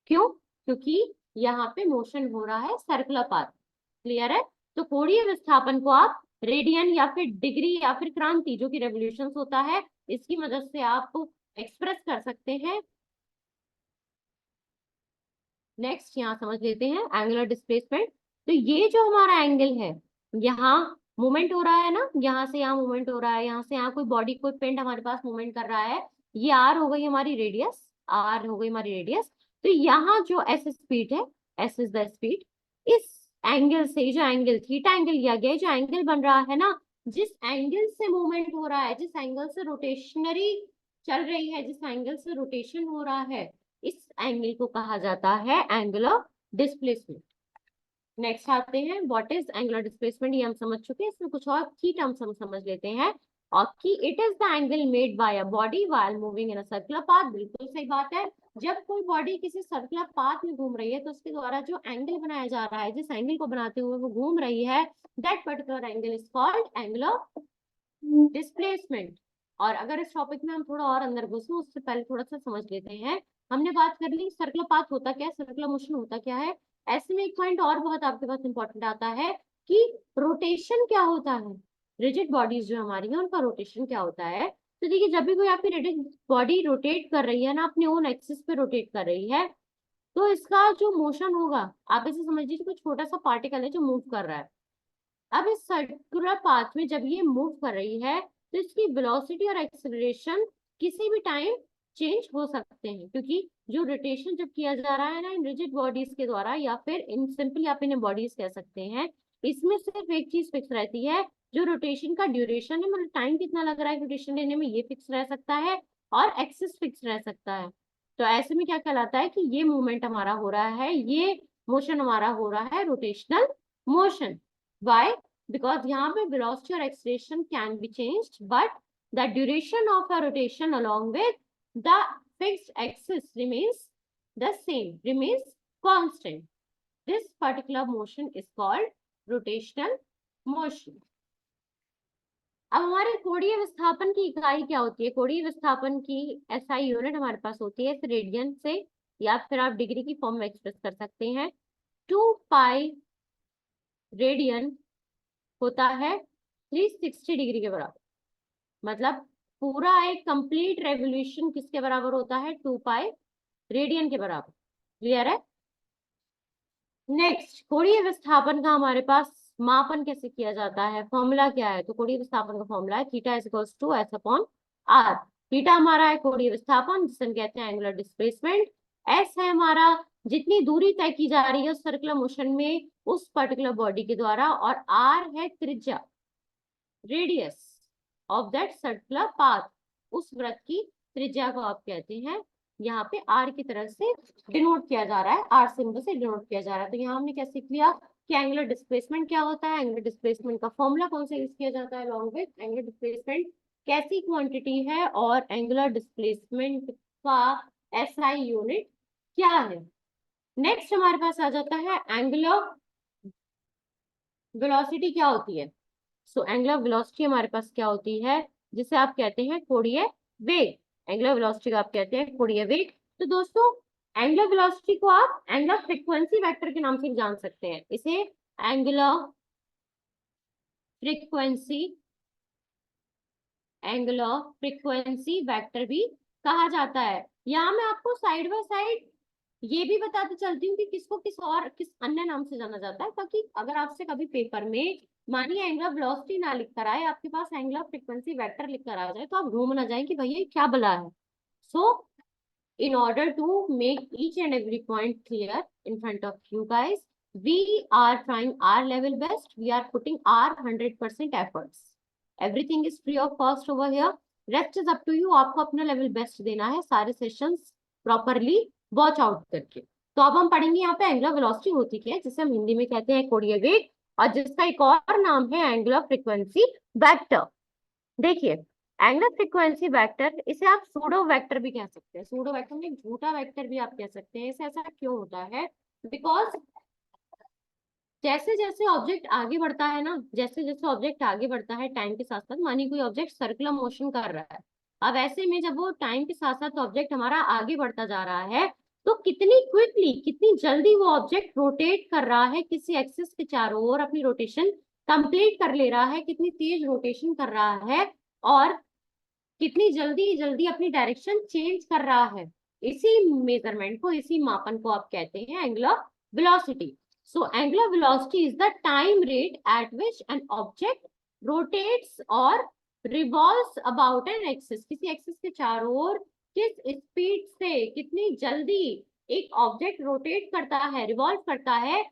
क्यों? क्योंकि यहाँ पे मोशन हो रहा है सर्कुलर पाथ। क्लियर है? तो कोणीय विस्थापन को आप रेडियन या फिर डिग्री या फिर क्रांति, जो कि रेवोल्यूशन होता है, इसकी मदद से आप एक्सप्रेस कर सकते हैं। नेक्स्ट यहाँ समझ लेते हैं एंगुलर डिस्प्लेसमेंट। तो ये जो हमारा एंगल है, यहाँ मूवमेंट हो रहा है ना, यहाँ से यहाँ मूवमेंट हो रहा है, यहाँ से यहाँ कोई बॉडी, कोई पिंड हमारे पास मूवमेंट कर रहा है, ये आर हो गई हमारी रेडियस, आर हो गई हमारी रेडियस। तो यहाँ जो एस स्पीड है, एस इज द स्पीड, इस एंगल से जो एंगल थीटा एंगल लिया गया है, जो एंगल बन रहा है ना, जिस एंगल से मूवमेंट हो रहा है, जिस एंगल से रोटेशनरी चल रही है, जिस एंगल से रोटेशन हो रहा है, इस एंगल को कहा जाता है एंगुलर डिस्प्लेसमेंट। नेक्स्ट आते हैं व्हाट इज एंगुलर डिस्प्लेसमेंट, ये हम समझ चुके हैं। इसमें कुछ और की टर्म्स हम समझ लेते हैं। और कि it is the angle made by a body while moving in a circular path. बिल्कुल सही बात है। जब कोई बॉडी किसी सर्कुलर पाथ में घूम रही है तो उसके द्वारा जो एंगल बनाया जा रहा है, जिस एंगल को बनाते हुए वो घूम रही है, that particular angle is called angle of displacement. और अगर इस टॉपिक में हम थोड़ा और अंदर घुसें उससे पहले थोड़ा सा समझ लेते हैं। हमने बात कर ली सर्कुलर पाथ होता क्या है, सर्कुलर मोशन होता क्या है। ऐसे में एक पॉइंट और बहुत आपके पास इंपॉर्टेंट आता है कि रोटेशन क्या होता है। रिजिड बॉडीज जो हमारी है उनका रोटेशन क्या होता है। तो देखिए, जब भी कोई आपकी रिजिड बॉडी रोटेट कर रही है ना, अपने ओन एक्सिस पे रोटेट कर रही है, तो इसका जो मोशन होगा, आप इसे समझ लीजिए कोई छोटा सा पार्टिकल है जो मूव कर रहा है। अब इस सर्कुलर पाथ में जब ये मूव कर रही है तो इसकी वेलोसिटी और एक्सेलरेशन किसी भी टाइम चेंज हो सकते हैं, क्योंकि जो रोटेशन जब किया जा रहा है ना इन रिजिड बॉडीज के द्वारा, या फिर इन सिंपली आप इन्हें बॉडीज कह सकते हैं, इसमें सिर्फ एक चीज फिक्स रहती है, जो रोटेशन का ड्यूरेशन है, मतलब टाइम कितना लग रहा है रोटेशन लेने में, ये फिक्स रह सकता है, और एक्सिस फिक्स रह सकता है। तो ऐसे में क्या कहलाता है कि ये मूवमेंट हमारा हो रहा है, ये मोशन हमारा हो रहा है रोटेशनल मोशन। वाई? Because यहाँ पे velocity or acceleration can be changed, but the duration of a rotation along with the fixed axis remains the same, remains constant. This particular motion is called rotational motion. अब हमारे कोणीय विस्थापन की इकाई क्या होती है। कोणीय विस्थापन की SI यूनिट हमारे पास होती है रेडियन से, या फिर आप डिग्री की फॉर्म में एक्सप्रेस कर सकते हैं। 2 पाई रेडियन होता है 360 डिग्री के बराबर। मतलब पूरा एक कंप्लीट रेवोल्यूशन किसके बराबर होता है, 2 पाई रेडियन के बराबर। क्लियर है। नेक्स्ट, कोणीय विस्थापन का हमारे पास मापन कैसे किया जाता है, फॉर्मूला क्या है। तो कोणीय विस्थापन का फॉर्मूला है theta is equals to S upon R. Theta हमारा है कोणीय विस्थापन, जिसे हम कहते हैं एंगुलर डिस्प्लेसमेंट। एस है हमारा जितनी दूरी तय की जा रही है उस सर्कुलर मोशन में उस पर्टिकुलर बॉडी के द्वारा, और आर है त्रिज्या, radius of that circular path, उस वृत्त की त्रिज्या को आप कहते हैं। यहाँ पे आर की तरफ से डिनोट किया जा रहा है, आर सिंबल से डिनोट किया जा रहा है। तो यहाँ हमने क्या सीख लिया कि एंगुलर डिस्प्लेसमेंट क्या होता है, एंगुलर डिस्प्लेसमेंट का फॉर्मूला कौन सा यूज किया जाता है, अलॉन्ग विद एंगुलर डिस्प्लेसमेंट कैसी क्वांटिटी है, और एंगुलर डिस्प्लेसमेंट का SI यूनिट क्या है। नेक्स्ट हमारे पास आ जाता है एंगुलर वेलोसिटी क्या होती है। सो एंगुलर वेलोसिटी हमारे पास क्या होती है, जिसे आप कहते हैं कोणीय वेग। एंगुलर वेलोसिटी को आप कहते हैं कोणीय वेग। तो दोस्तों, एंगुलर वेलोसिटी को आप एंगुलर फ्रीक्वेंसी वेक्टर के नाम से भी जान सकते हैं। इसे एंगुलर फ्रीक्वेंसी वेक्टर भी कहा जाता है। यहाँ मैं आपको साइड बाय साइड ये भी बताते चलती हूँ कि किसको किस और किस अन्य नाम से जाना जाता है, ताकि अगर आपसे कभी पेपर में मानिए एंगुलर वेलोसिटी ना लिख कर आए, आपके पास एंगुलर फ्रीक्वेंसी वेक्टर लिख कर आ जाए, तो आप घूम ना जाए कि भैया क्या बला है। सो in order to make each and every point clear in front of you guys, we are trying our level best, we are putting our 100% efforts, everything is free of cost over here, rest is up to you। आपको अपना level best देना है, सारे sessions properly watch out करके। तो अब हम पढ़ेंगे यहाँ पे एंगुलर वेलोसिटी होती क्या है, जिसे हम हिंदी में कहते हैं कोणीय वेग, और जिसका एक और नाम है एंगुलर फ्रीक्वेंसी वेक्टर। देखिए, एंगुलर फ्रीक्वेंसी वेक्टर, इसे आप सूडो वेक्टर भी कह सकते हैं। सूडो वेक्टर में झूठा वेक्टर भी आप कह सकते हैं। इसे ऐसा क्यों होता है, बिकॉज जैसे जैसे ऑब्जेक्ट आगे बढ़ता है ना, जैसे जैसे ऑब्जेक्ट आगे बढ़ता है टाइम के साथ साथ, मानिए कोई ऑब्जेक्ट सर्कुलर मोशन कर रहा है, अब ऐसे में जब वो टाइम के साथ साथ ऑब्जेक्ट हमारा आगे बढ़ता जा रहा है, तो कितनी क्विकली, कितनी जल्दी वो ऑब्जेक्ट रोटेट कर रहा है किसी एक्सिस के चारों ओर, अपनी रोटेशन कंप्लीट कर ले रहा है, कितनी तेज रोटेशन कर रहा है, और कितनी जल्दी जल्दी अपनी डायरेक्शन चेंज कर रहा है। इसी मेजरमेंट को, इसी मापन को आप कहते हैं angular velocity. So angular velocity is the time rate at which an object rotates or revolves about an axis। किसी एक्सिस के चारों ओर किस स्पीड से, कितनी जल्दी एक ऑब्जेक्ट रोटेट करता है, रिवॉल्व करता है,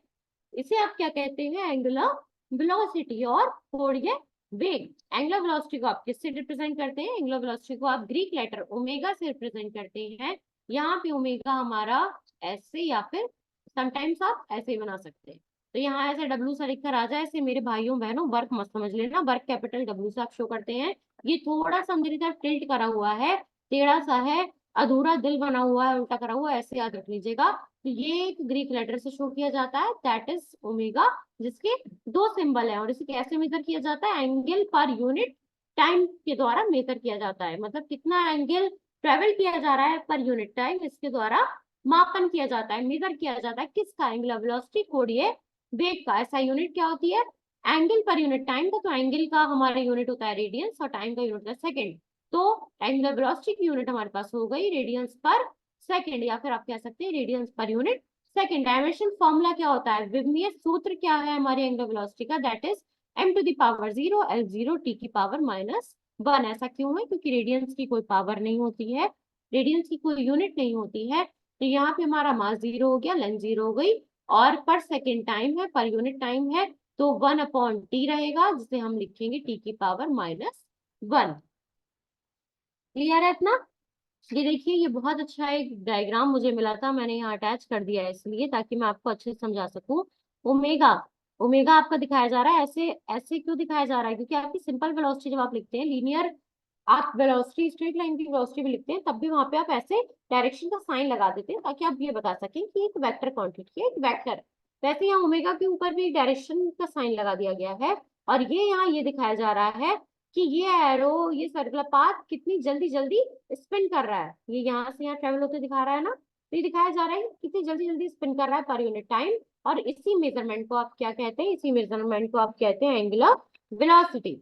इसे आप क्या कहते हैं, एंगुलर वेलोसिटी और कोणीय वेग। एंगुलर वेलोसिटी को आप किससे रिप्रेजेंट करते हैं, एंगुलर वेलोसिटी को आप ग्रीक लेटर ओमेगा से रिप्रेजेंट करते हैं। यहाँ पे ओमेगा हमारा ऐसे, या फिर समटाइम्स आप ऐसे ही बना सकते हैं। तो यहाँ ऐसे डब्ल्यू सा लिखकर आ जाए, ऐसे मेरे भाइयों बहनों वर्क मत समझ लेना, वर्क कैपिटल डब्ल्यू से आप शो करते हैं। ये थोड़ा सा मेरी तरफ टिल्ट करा हुआ है, टेढ़ा सा है, अधूरा दिल बना हुआ है, उल्टा करा हुआ है, ऐसे याद रख लीजिएगा। तो ये एक ग्रीक लेटर से शो किया जाता है, दैट इज ओमेगा, जिसके दो सिंबल है। और इसे कैसे मेजर किया जाता है? एंगल पर यूनिट टाइम के द्वारा मेजर किया जाता है। मतलब कितना एंगल ट्रेवल किया जा रहा है पर यूनिट टाइम, इसके द्वारा मापन किया जाता है, मेजर किया जाता है। किसका? एंगुलर वेलोसिटी, कोणीय वेग का। ऐसा यूनिट क्या होती है? एंगल पर यूनिट टाइम का। तो एंगल का हमारा यूनिट होता है रेडियंस और टाइम का यूनिट होता है सेकंड। तो एंगुलर वेलोसिटी की यूनिट हमारे पास हो गई रेडियंस पर सेकंड, या फिर आप कह सकते हैं radiance per unit second. Dimension formula क्या होता है? विमीय सूत्र क्या है हमारे एंगुलर वेलोसिटी का? That is m⁻0 L0 t की पावर -1। ऐसा क्यों है? क्योंकि रेडियंस की कोई पावर नहीं होती है, रेडियंस की कोई यूनिट नहीं होती है। तो यहाँ पे हमारा मास 0 हो गया, लेंथ 0 हो गई, और पर सेकेंड टाइम है, पर यूनिट टाइम है, तो 1/t रहेगा, जिसे हम लिखेंगे t की पावर -1। क्लियर है इतना? ये देखिए, ये बहुत अच्छा एक डायग्राम मुझे मिला था, मैंने यहाँ अटैच कर दिया है इसलिए, ताकि मैं आपको अच्छे से समझा सकूं। ओमेगा, ओमेगा आपका दिखाया जा रहा है ऐसे। ऐसे क्यों दिखाया जा रहा है? क्योंकि आपकी सिंपल वेलोसिटी जब आप लिखते हैं, लीनियर आप वेलोसिटी, स्ट्रेट लाइन की वेलोसिटी भी लिखते हैं, तब भी वहां पे आप ऐसे डायरेक्शन का साइन लगा देते हैं, ताकि आप ये बता सकें कि एक वेक्टर क्वांटिटी है, एक वेक्टर। वैसे यहाँ ओमेगा के ऊपर भी एक डायरेक्शन का साइन लगा दिया गया है। और ये यहाँ ये दिखाया जा रहा है कि ये एरो, ये सर्कुलर पाथ कितनी जल्दी जल्दी स्पिन कर रहा है। ये यहाँ से यहाँ ट्रेवल होते दिखा रहा है ना, तो ये दिखाया जा रहा है कि कितनी जल्दी जल्दी स्पिन कर रहा है पर यूनिट टाइम। और इसी मेजरमेंट को आप क्या कहते हैं? इसी मेजरमेंट को आप कहते हैं एंगुलर वेलोसिटी।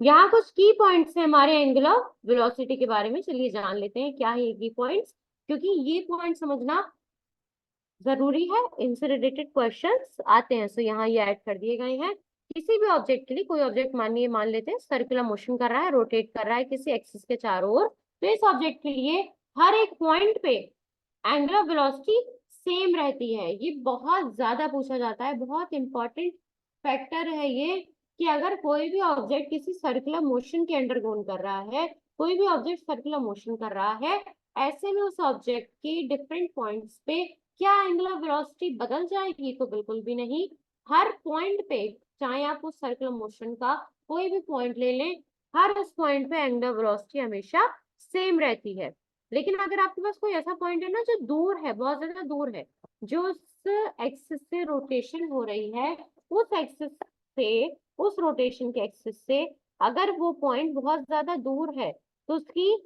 यहाँ कुछ की पॉइंट्स हैं हमारे एंगुलर वेलोसिटी के बारे में, चलिए जान लेते हैं क्या है ये की पॉइंट्स, क्योंकि ये पॉइंट समझना जरूरी है, इनसे रिलेटेड क्वेश्चंस आते हैं। सो यहाँ ये ऐड कर दिए गए हैं। किसी भी ऑब्जेक्ट के लिए, कोई ऑब्जेक्ट मानिए, मान लेते हैं सर्कुलर मोशन कर रहा है, रोटेट कर रहा है किसी एक्सिस के चारों ओर, तो इस ऑब्जेक्ट के लिए हर एक पॉइंट पे एंगुलर वेलोसिटी सेम रहती है। ये बहुत ज्यादा पूछा जाता है, बहुत इंपॉर्टेंट फैक्टर है ये, कि अगर कोई भी ऑब्जेक्ट किसी सर्कुलर मोशन के अंडरगोन कर रहा है, कोई भी ऑब्जेक्ट सर्कुलर मोशन कर रहा है, ऐसे में उस ऑब्जेक्ट की डिफरेंट पॉइंट्स पे क्या एंगुलर वेलोसिटी बदल जाएगी? तो बिल्कुल भी नहीं। हर पॉइंट पे, चाहे आप उस सर्कुलर मोशन का कोई भी पॉइंट ले लें, हर उस पॉइंट पे एंगुलर वेलोसिटी हमेशा सेम रहती है। लेकिन अगर आपके पास कोई ऐसा पॉइंट है ना जो दूर है, बहुत ज्यादा दूर है, जो उस एक्सिस से रोटेशन हो रही है, उस एक्सिस से, उस रोटेशन के एक्सिस से अगर वो पॉइंट बहुत ज्यादा दूर है, तो उसकी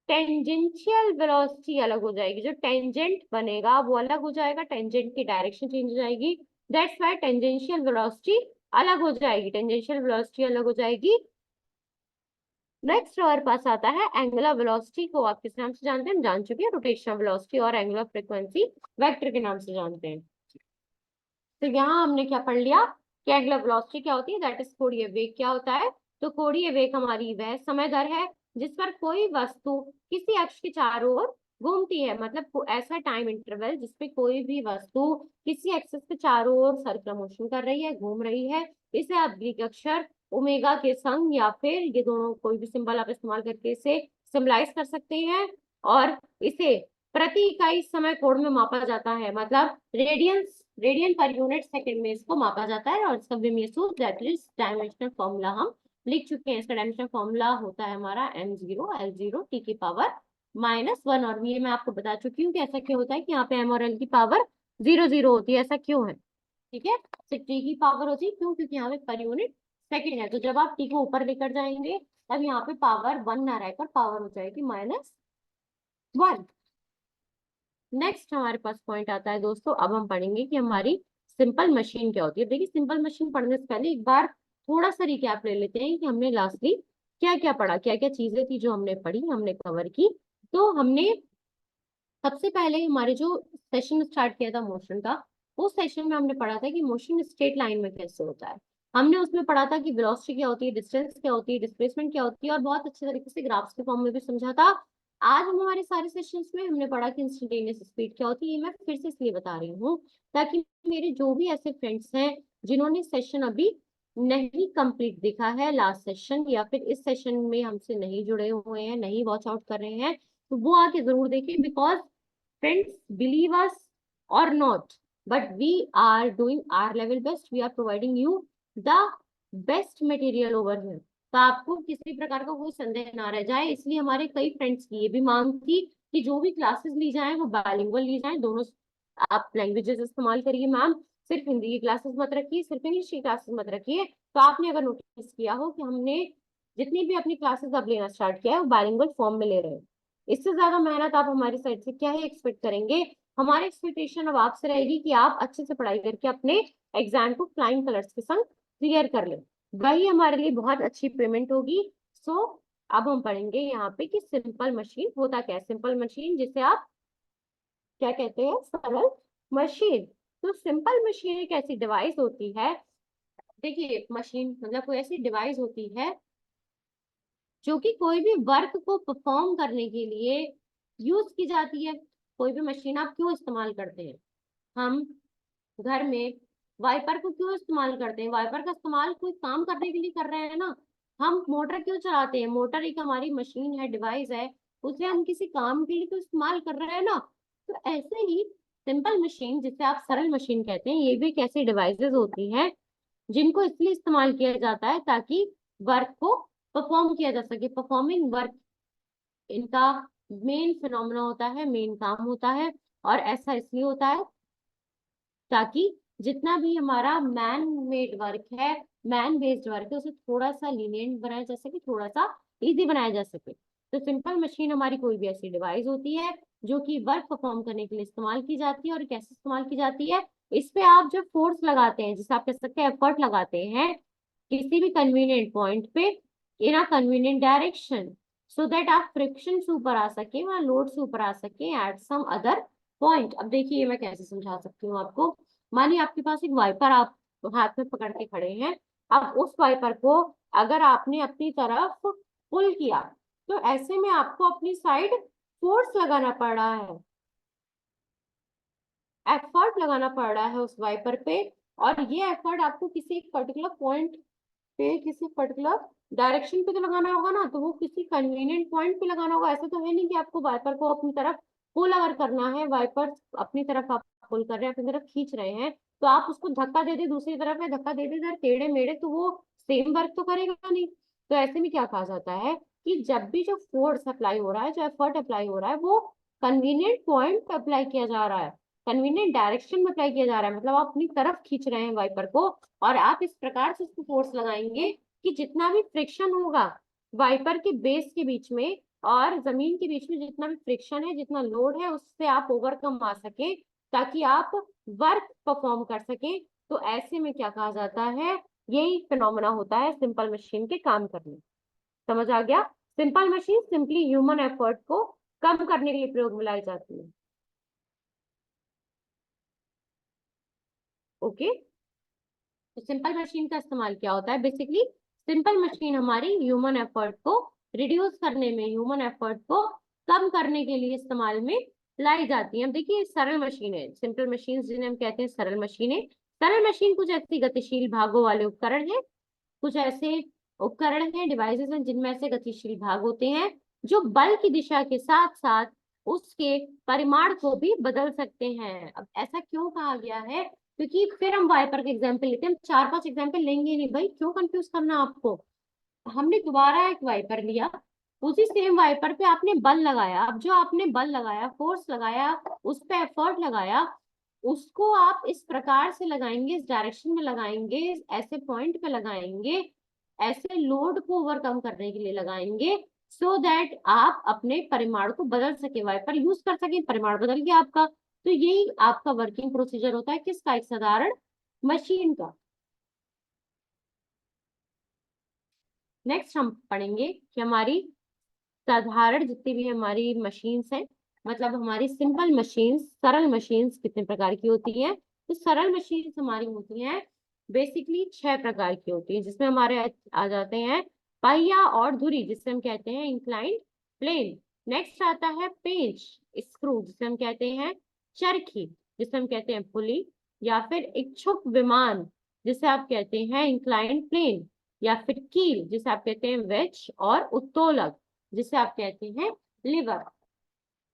टेंजेंशियल वेलोसिटी अलग हो जाएगी। जो टेंजेंट बनेगा वो अलग हो जाएगा, टेंजेंट की डायरेक्शन चेंज हो जाएगी, दैट्स व्हाई टेंजेंशियल वेलोसिटी अलग हो जाएगी, टेंजेंशियल वेलोसिटी अलग हो जाएगी। नेक्स्ट हमारे पास आता है एंगुलर वेलोसिटी, को आप किस नाम से जानते हैं? हम जान चुके हैं, रोटेशनल वेलोसिटी और एंगुलर फ्रीक्वेंसी वेक्टर के नाम से जानते हैं। तो यहाँ हमने क्या पढ़ लिया कि एंगुलर वेलोसिटी क्या होती है, दैट इज कोणीय वेग क्या होता है। तो कोणीय वेग हमारी वह समय दर है जिस पर कोई वस्तु किसी अक्ष के चारों ओर घूमती है। मतलब ऐसा टाइम इंटरवल जिसपे कोई भी वस्तु किसी एक्सिस के चारों ओर सर्कुलर मोशन कर रही है, घूम रही है, इसे आप ग्रीक अक्षर ओमेगा के संग, या फिर ये दोनों कोई भी सिंबल आप इस्तेमाल करके इसे सिंबलाइज कर सकते हैं। और इसे प्रति इकाई समय कोण में मापा जाता है, मतलब रेडियन पर यूनिट सेकंड में इसको मापा जाता है। और इसका विमीय सूत्र, दैट इज डायमेंशनल फॉर्मूला, हम लिख चुके हैं। इसका डायमेंशनल फॉर्मूला होता है हमारा m0 L0 t की पावर -1। और ये मैं आपको बता चुकी हूँ कि ऐसा क्यों होता है कि यहाँ पे m और l की पावर 0 0 होती है, ऐसा क्यों है? ठीक है, तो t की पावर होती है क्यों? क्योंकि यहाँ पे पर यूनिट सेकंड है, तो जब आप t को ऊपर लेकर जाएंगे तब यहाँ पे पावर 1 ना रहकर पावर हो जाएगी -1। नेक्स्ट हमारे पास पॉइंट आता है दोस्तों, अब हम पढ़ेंगे कि हमारी सिंपल मशीन क्या होती है। देखिए, सिंपल मशीन पढ़ने से पहले एक बार थोड़ा सा रिकैप ले लेते हैं कि हमने लास्टली क्या क्या पढ़ा, क्या क्या चीजें थी जो हमने पढ़ी, हमने कवर की। तो हमने सबसे पहले हमारे जो सेशन स्टार्ट किया था मोशन का, उस सेशन में हमने पढ़ा था कि मोशन स्ट्रेट लाइन में कैसे होता है। हमने उसमें पढ़ा था कि वेलोसिटी क्या होती है, डिस्टेंस क्या होती है, डिस्प्लेसमेंट क्या होती है, और बहुत अच्छे तरीके से ग्राफ्स के फॉर्म में भी समझा था। आज हम हमारे सारे सेशंस में हमने पढ़ा कि इंस्टेंटेनियस स्पीड क्या होती है। ये मैं फिर से इसलिए बता रही हूँ ताकि मेरे जो भी ऐसे फ्रेंड्स हैं जिन्होंने सेशन अभी नहीं कंप्लीट देखा है, लास्ट सेशन, या फिर इस सेशन में हमसे नहीं जुड़े हुए हैं, नहीं वॉच आउट कर रहे हैं, तो वो आके जरूर देखें। Because friends, believe us or not, but we are doing our level best. We are providing you the best material over here. तो आपको किसी प्रकार का कोई संदेह ना रह जाए, इसलिए हमारे कई फ्रेंड्स की ये भी मांग थी कि जो भी क्लासेस ली जाए वो बाइलिंगुअल ली जाए, दोनों आप लैंग्वेजेस इस्तेमाल करिए मैम, सिर्फ हिंदी की क्लासेस मत रखिए, सिर्फ इंग्लिश की क्लासेस मत रखिए। तो आपने अगर नोटिस किया हो कि हमने जितनी भी अपनी क्लासेस अब लेना स्टार्ट किया है वो बाइलिंगुअल फॉर्म में ले रहे हैं। इससे ज्यादा मेहनत आप हमारी साइड से क्या ही एक्सपेक्ट करेंगे। हमारी एक्सपेक्टेशन अब आपसे रहेगी कि आप अच्छे से पढ़ाई करके अपने एग्जाम को फ्लाइंग कलर्स के संग क्लियर कर लें, वही हमारे लिए बहुत अच्छी पेमेंट होगी। सो अब हम पढ़ेंगे यहाँ पे कि सिंपल मशीन होता क्या है। सिंपल मशीन जिसे आप क्या कहते हैं, सरल मशीन। तो सिंपल मशीन एक ऐसी डिवाइस होती है, देखिए मशीन मतलब कोई ऐसी डिवाइस होती है जो कि कोई भी वर्क को परफॉर्म करने के लिए यूज की जाती है। कोई भी मशीन आप क्यों इस्तेमाल करते हैं, हम घर में वाइपर को क्यों इस्तेमाल करते हैं, वाइपर का इस्तेमाल कोई काम करने के लिए कर रहे हैं ना। हम मोटर क्यों चलाते हैं, मोटर एक हमारी मशीन है, डिवाइस है, उसे हम किसी काम के लिए तो इस्तेमाल कर रहे हैं ना। तो ऐसे ही सिंपल मशीन जिसे आप सरल मशीन कहते हैं, ये भी एक ऐसी डिवाइसेस होती हैं जिनको इसलिए इस्तेमाल किया जाता है ताकि वर्क को परफॉर्म किया जा सके। परफॉर्मिंग वर्क इनका मेन फिनोमेना होता है, मेन काम होता है। और ऐसा इसलिए होता है ताकि जितना भी हमारा मैन मेड वर्क है, मैन बेस्ड वर्क है, उसे थोड़ा सा लीनियंट बनाया जा सके, थोड़ा सा इजी बनाया जा सके। तो सिंपल मशीन हमारी कोई भी ऐसी डिवाइस होती है जो कि वर्क परफॉर्म करने के लिए इस्तेमाल की जाती है। और कैसे इस्तेमाल की जाती है, इस पे आप जब फोर्स लगाते हैं, जिसे आप कह सकते हैं एफर्ट लगाते हैं किसी भी कन्वीनियंट पॉइंट पे in a convenient direction, so that आप फ्रिक्शन से ऊपर आ सके, वहां लोड से ऊपर आ सके एट सम अदर पॉइंट। अब देखिए मैं कैसे समझा सकती हूँ आपको। मानिए आपके पास एक वाइपर आप हाथ में पकड़ के खड़े हैं। अब उस वाइपर को अगर आपने अपनी तरफ पुल किया, तो ऐसे में आपको अपनी साइड फोर्स लगाना पड़ रहा है, एफर्ट लगाना पड़ रहा है उस वाइपर पे। और ये एफर्ट आपको किसी एक पर्टिकुलर पॉइंट पे, किसी पर्टिकुलर डायरेक्शन पे तो लगाना होगा ना, तो वो किसी कन्वीनियंट पॉइंट पे लगाना होगा। ऐसा तो है नहीं कि आपको वाइपर को अपनी तरफ पुल अगर करना है, वाइपर अपनी तरफ आप पुल कर रहे हैं, अपनी तरफ खींच रहे हैं, तो आप उसको धक्का दे दे दूसरी तरफ है, धक्का दे दे इधर टेढ़े मेढ़े, तो वो सेम वर्क तो करेगा नहीं। तो ऐसे में क्या कहा जाता है कि जब भी जो फोर्स अप्लाई हो रहा है, जो एफर्ट अप्लाई हो रहा है, वो कन्वीनियंट पॉइंट पे अप्लाई किया जा रहा है, कन्वीनियंट डायरेक्शन में अप्लाई किया जा रहा है, मतलब आप अपनी तरफ खींच रहे हैं वाइपर को। और आप इस प्रकार से उसको फोर्स लगाएंगे कि जितना भी फ्रिक्शन होगा वाइपर के बेस के बीच में और जमीन के बीच में, जितना भी फ्रिक्शन है, जितना लोड है, उससे आप ओवरकम आ सके, ताकि आप वर्क परफॉर्म कर सके। तो ऐसे में क्या कहा जाता है, यही फिनोमेना होता है सिंपल मशीन के काम करने। समझ आ गया। Simple machine simply human effort को कम करने के लिए प्रयोग में लाई जाती है। ओके, तो सिंपल मशीन का इस्तेमाल क्या होता है, बेसिकली सिंपल मशीन हमारी ह्यूमन एफर्ट को रिड्यूस करने में, ह्यूमन एफर्ट को कम करने के लिए इस्तेमाल में लाई जाती है। अब देखिए सरल मशीन है, सिंपल मशीन जिन्हें हम कहते हैं सरल मशीनें। सरल मशीन कुछ ऐसी गतिशील भागों वाले उपकरण है, कुछ ऐसे उपकरण हैं, डिवाइसेस हैं जिनमें ऐसे गतिशील भाग होते हैं जो बल की दिशा के साथ साथ उसके परिमाण को भी बदल सकते हैं। अब ऐसा क्यों कहा गया है, क्योंकि फिर हम वाइपर का एग्जाम्पल लेते हैं, हम 4-5 एग्जाम्पल लेंगे नहीं भाई, क्यों कंफ्यूज करना आपको। हमने दोबारा एक वाइपर लिया, उसी सेम वाइपर पे आपने बल लगाया। अब जो आपने बल लगाया, फोर्स लगाया, उस पे एफर्ट लगाया, उसको आप इस प्रकार से लगाएंगे, इस डायरेक्शन में लगाएंगे, ऐसे पॉइंट पे लगाएंगे, ऐसे लोड को ओवरकम करने के लिए लगाएंगे, सो दैट आप अपने परिमाण को बदल सके, वाइपर यूज कर सके, परिमाण बदल गया आपका। तो यही आपका वर्किंग प्रोसीजर होता है किसका, एक साधारण मशीन का। नेक्स्ट हम पढ़ेंगे कि हमारी साधारण जितनी भी हमारी मशीन्स हैं, मतलब हमारी सिंपल मशीन्स, सरल मशीन्स कितने प्रकार की होती हैं। तो सरल मशीन्स हमारी होती हैं बेसिकली 6 प्रकार की होती है, जिसमें हमारे आ जाते हैं पहिया और धुरी, जिसे हम कहते हैं इंक्लाइंड प्लेन। नेक्स्ट आता है पेंच, स्क्रू, जिसे हम कहते हैं चरखी, जिसे हम कहते हैं पुली, या फिर इच्छुक विमान, जिसे आप कहते हैं इंक्लाइंड प्लेन, या फिर कील, जिसे आप कहते हैं वेज, और उत्तोलक, जिसे आप कहते हैं लिवर।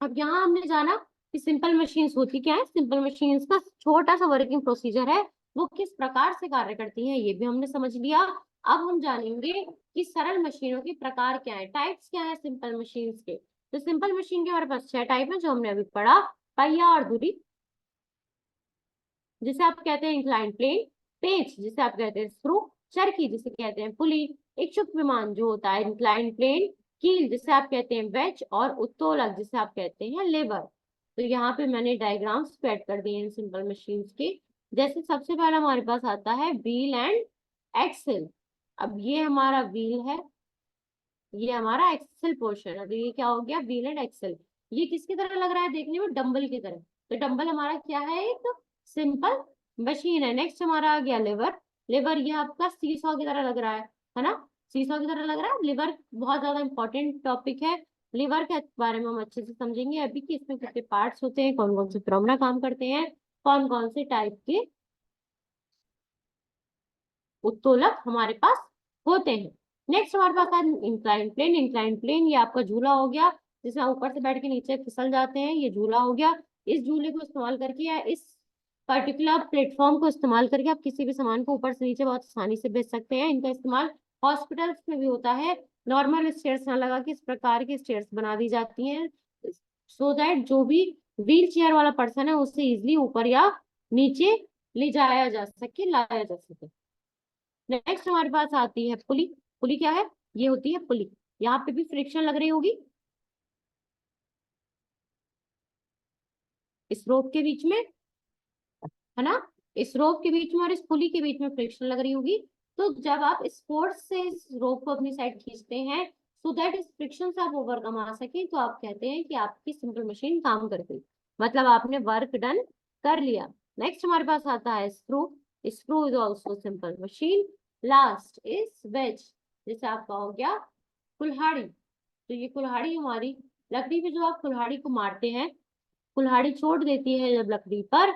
अब यहाँ हमने जाना कि सिंपल मशीन्स होती क्या है, सिंपल मशीन्स का छोटा सा वर्किंग प्रोसीजर है, वो किस प्रकार से कार्य करती हैं ये भी हमने समझ लिया। अब हम जानेंगे कि सरल मशीनों के प्रकार क्या है, टाइप्स क्या है सिंपल मशीन्स के। तो सिंपल मशीन के हमारे पास 6 टाइप है जो हमने अभी पढ़ा। पहिया और धुरी, जिसे आप कहते हैं इंक्लाइन प्लेन, पेच जिसे आप कहते हैं स्क्रू, चरखी जिसे कहते हैं पुली, इच्छुक विमान जो होता है इंक्लाइन प्लेन, कील जिसे आप कहते हैं वेज, और उत्तोलक जिसे आप कहते हैं लेबर। तो यहाँ पे मैंने डायग्राम्स ऐड कर दिए हैं सिंपल मशीन्स के। जैसे सबसे पहला हमारे पास आता है व्हील एंड एक्सेल। अब ये हमारा व्हील है, ये हमारा एक्सेल पोर्शन है, तो ये क्या हो गया व्हील एंड एक्सेल। ये किसकी तरह लग रहा है देखने में, डंबल की तरह। तो डंबल हमारा क्या है, एक सिंपल मशीन है। नेक्स्ट हमारा आ गया लिवर। लिवर ये आपका सीसॉ की तरह लग रहा है ना, सीसॉ की तरह लग रहा है। लिवर बहुत ज्यादा इंपॉर्टेंट टॉपिक है। लिवर के बारे में हम अच्छे से समझेंगे अभी कि इसमें कितने पार्ट्स होते हैं, कौन कौन से फिनोमेना काम करते हैं, कौन कौन से टाइप के उत्तोलक हमारे पास होते हैं। नेक्स्ट हमारे पास है इंक्लाइन प्लेन। इंक्लाइन प्लेन ये आपका झूला हो गया, जिसमें आप ऊपर से बैठ के नीचे फिसल जाते हैं, ये झूला हो गया। इस झूले को इस्तेमाल करके या इस पर्टिकुलर प्लेटफॉर्म को इस्तेमाल करके आप किसी भी सामान को ऊपर से नीचे बहुत आसानी से भेज सकते हैं। इनका इस्तेमाल हॉस्पिटल्स में भी होता है। नॉर्मल स्टेयर्स ना लगा के इस प्रकार की स्टेयर्स बना दी जाती हैं, सो दैट जो भी व्हील चेयर वाला पर्सन है उसे इजिली ऊपर या नीचे ले जाया जा सके, लाया जा सके। नेक्स्ट हमारे पास आती है पुली। पुली क्या है, ये होती है पुली। यहाँ पे भी फ्रिक्शन लग रही होगी इस रोप के बीच में, है ना, इस रोप के बीच में और इस पुली के बीच में फ्रिक्शन लग रही होगी। तो जब आप इस फोर्स से इस रोप को अपनी साइड खींचते हैं, सो दैट इस फ्रिक्शन से आप ओवरकम आ सके, तो आप कहते हैं कि आपकी सिंपल मशीन काम कर गई, मतलब आपने वर्क डन कर लिया। नेक्स्ट हमारे पास आता है screw. Screw is also simple machine. Last is wedge, जैसे आपका हो गया कुल्हाड़ी। तो ये कुल्हाड़ी हमारी लकड़ी पे जो आप कुल्हाड़ी को मारते हैं, कुल्हाड़ी छोड़ देती है जब लकड़ी पर,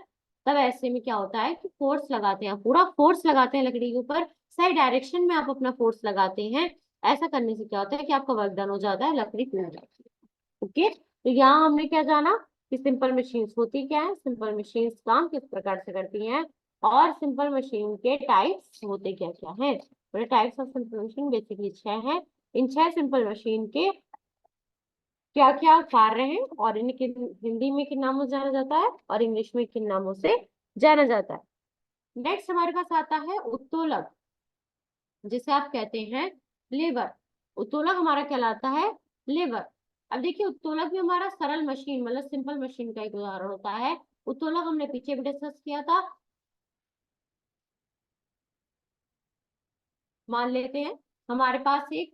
तब ऐसे में क्या होता है कि फोर्स लगाते हैं, पूरा फोर्स लगाते हैं लकड़ी के ऊपर, सही डायरेक्शन में आप अपना फोर्स लगाते हैं। ऐसा करने से क्या होता है कि आपका वर्क डन हो जाता है, लकड़ी टूट जाती है। ओके, तो यहाँ हमने क्या जाना कि सिंपल मशीन्स होती क्या है, सिंपल मशीन्स काम किस प्रकार से करती हैं, और सिंपल मशीन के टाइप्स होते क्या क्या है। Types of simple machine basically 6 हैं। इन 6 सिंपल मशीन के क्या क्या कार्य हैं और इन्हें हिंदी में किन नामों से जाना जाता है और इंग्लिश में किन नामों से जाना जाता है। नेक्स्ट हमारे पास आता है उत्तोलक, जिसे आप कहते हैं लेबर। उत्तोलक हमारा कहलाता है लेबर। अब देखिए उत्तोलक भी हमारा सरल मशीन मतलब सिंपल मशीन का एक उदाहरण होता है। उत्तोलक हमने पीछे भी डिस्कस किया था। मान लेते हैं हमारे पास एक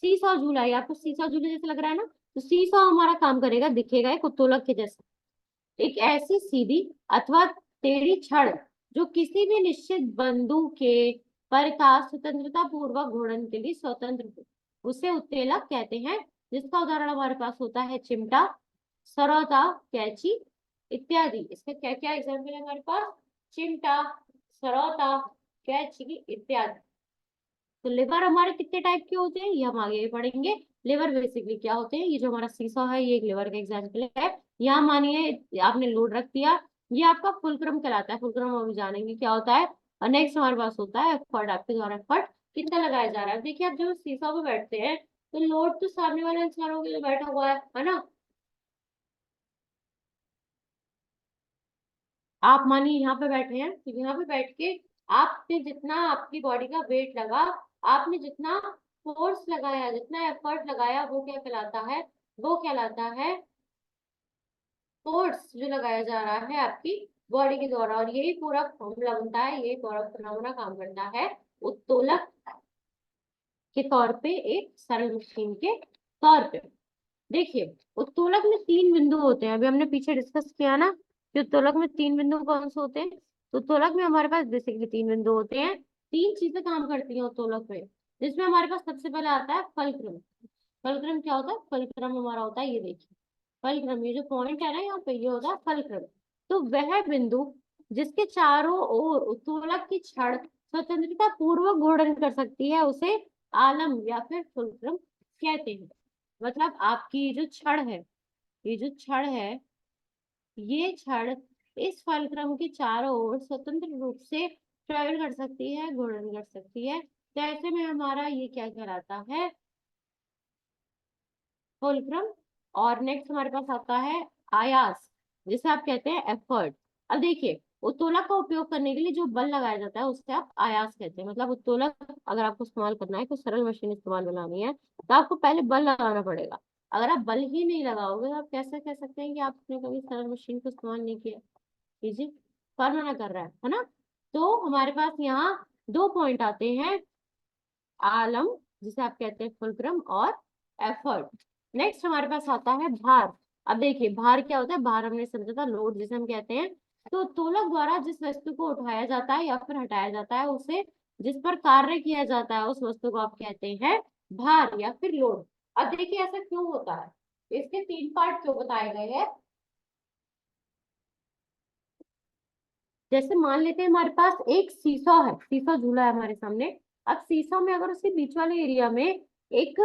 सीसॉ झूला है, आपको सीसॉ झूले जैसे लग रहा है ना, तो सीसॉ हमारा काम करेगा, दिखेगा एक उत्तोलक के जैसा। एक ऐसी सीधी अथवा टेढ़ी छड़ जो किसी भी निश्चित बिंदु के पर का स्वतंत्रता पूर्वक घूर्णन के लिए स्वतंत्र हो, उसे उत्तेलक कहते हैं। जिसका उदाहरण हमारे पास होता है चिमटा, सरौता, कैंची इत्यादि। इसका क्या क्या एग्जाम्पल है हमारे पास, चिमटा, सरौता, कैंची इत्यादि। तो लिवर हमारे कितने टाइप के होते हैं ये हम आगे पढ़ेंगे। लिवर बेसिकली क्या होते हैं, ये जो हमारा सीसॉ है ये एक लिवर का एग्जांपल है। यहाँ मानिए आपने लोड रख दिया, ये आपका फुलक्रम कहलाता है। फुलक्रम हम जानेंगे क्या होता है। और नेक्स्ट हमारे पास होता है एफर्ट, आपके द्वारा एफर्ट कितना लगाया जा रहा है। देखिए आप जब सीसॉ पे बैठते हैं तो लोड तो सामने वाले इंसानों के लिए बैठा हुआ है ना। आप मानिए यहाँ पे बैठे हैं, तो यहाँ पे बैठ के आपने जितना आपकी बॉडी का वेट लगा, आपने जितना फोर्स लगाया, जितना एफर्ट लगाया, वो क्या कहलाता है, वो कहलाता है फोर्स जो लगाया जा रहा है आपकी बॉडी के द्वारा। और यही पूरा फॉर्मूला बनता है, यही पूरा फिनोमेना काम करता है उत्तोलक के तौर पे, एक सरल मशीन के तौर पे। देखिए उत्तोलक में 3 बिंदु होते हैं, अभी हमने पीछे डिस्कस किया ना कि उत्तोलक में 3 बिंदु कौन से होते हैं। तो उत्तोलक में हमारे पास बेसिकली 3 बिंदु होते हैं। 3 चीजें काम करती हैं उत्तोलक में, जिसमें हमारे पास सबसे पहले आता है फलक्रम। फलक्रम क्या होता है, फलक्रम हमारा होता है, ये देखिए फलक्रम, ये जो पॉइंट है ना यहाँ पे, ये होता है फलक्रम। तो वह बिंदु जिसके चारों ओर उत्तोलक की छड़ स्वतंत्रता पूर्वक घूर्णन कर सकती है, उसे आलम या फिर फुलक्रम कहते हैं। मतलब आपकी जो छड़ है, ये जो छड़ है, ये छड़ इस फलक्रम के चारों ओर स्वतंत्र रूप से ट्रेवल कर सकती है, घूर्णन कर सकती है। तो ऐसे में हमारा ये क्या कहलाता है, फुलक्रम और नेक्स्ट हमारे पास आता है आयास, जिसे आप कहते हैं एफर्ट। अब देखिए, उत्तोलक का उपयोग करने के लिए जो बल लगाया जाता है उसे आप आयास कहते हैं। मतलब उत्तोलक अगर आपको इस्तेमाल करना है, कोई सरल मशीन इस्तेमाल बनानी है, तो आपको पहले बल लगाना पड़ेगा। अगर आप बल ही नहीं लगाओगे तो आप कैसे कह सकते हैं कि आपने कभी सरल मशीन को इस्तेमाल नहीं किया। कीजिए, पर मना कर रहा है ना। तो हमारे पास यहाँ दो पॉइंट आते हैं, आलम जिसे आप कहते हैं फुलक्रम, और एफर्ट। नेक्स्ट हमारे पास आता है भार। अब देखिए, भार क्या होता है? भार हमने समझा था, लोड जिसे हम कहते हैं। तो तोलक द्वारा जिस वस्तु को उठाया जाता है या फिर हटाया जाता है, उसे जिस पर कार्य किया जाता है, उस वस्तु को आप कहते हैं भार या फिर लोड। अब देखिए, ऐसा क्यों होता है, इसके तीन पार्ट क्यों बताए गए हैं। जैसे मान लेते हैं हमारे पास एक सीसॉ है, सीसॉ झूला है हमारे सामने। अब सीसॉ में अगर उसके बीच वाले एरिया में एक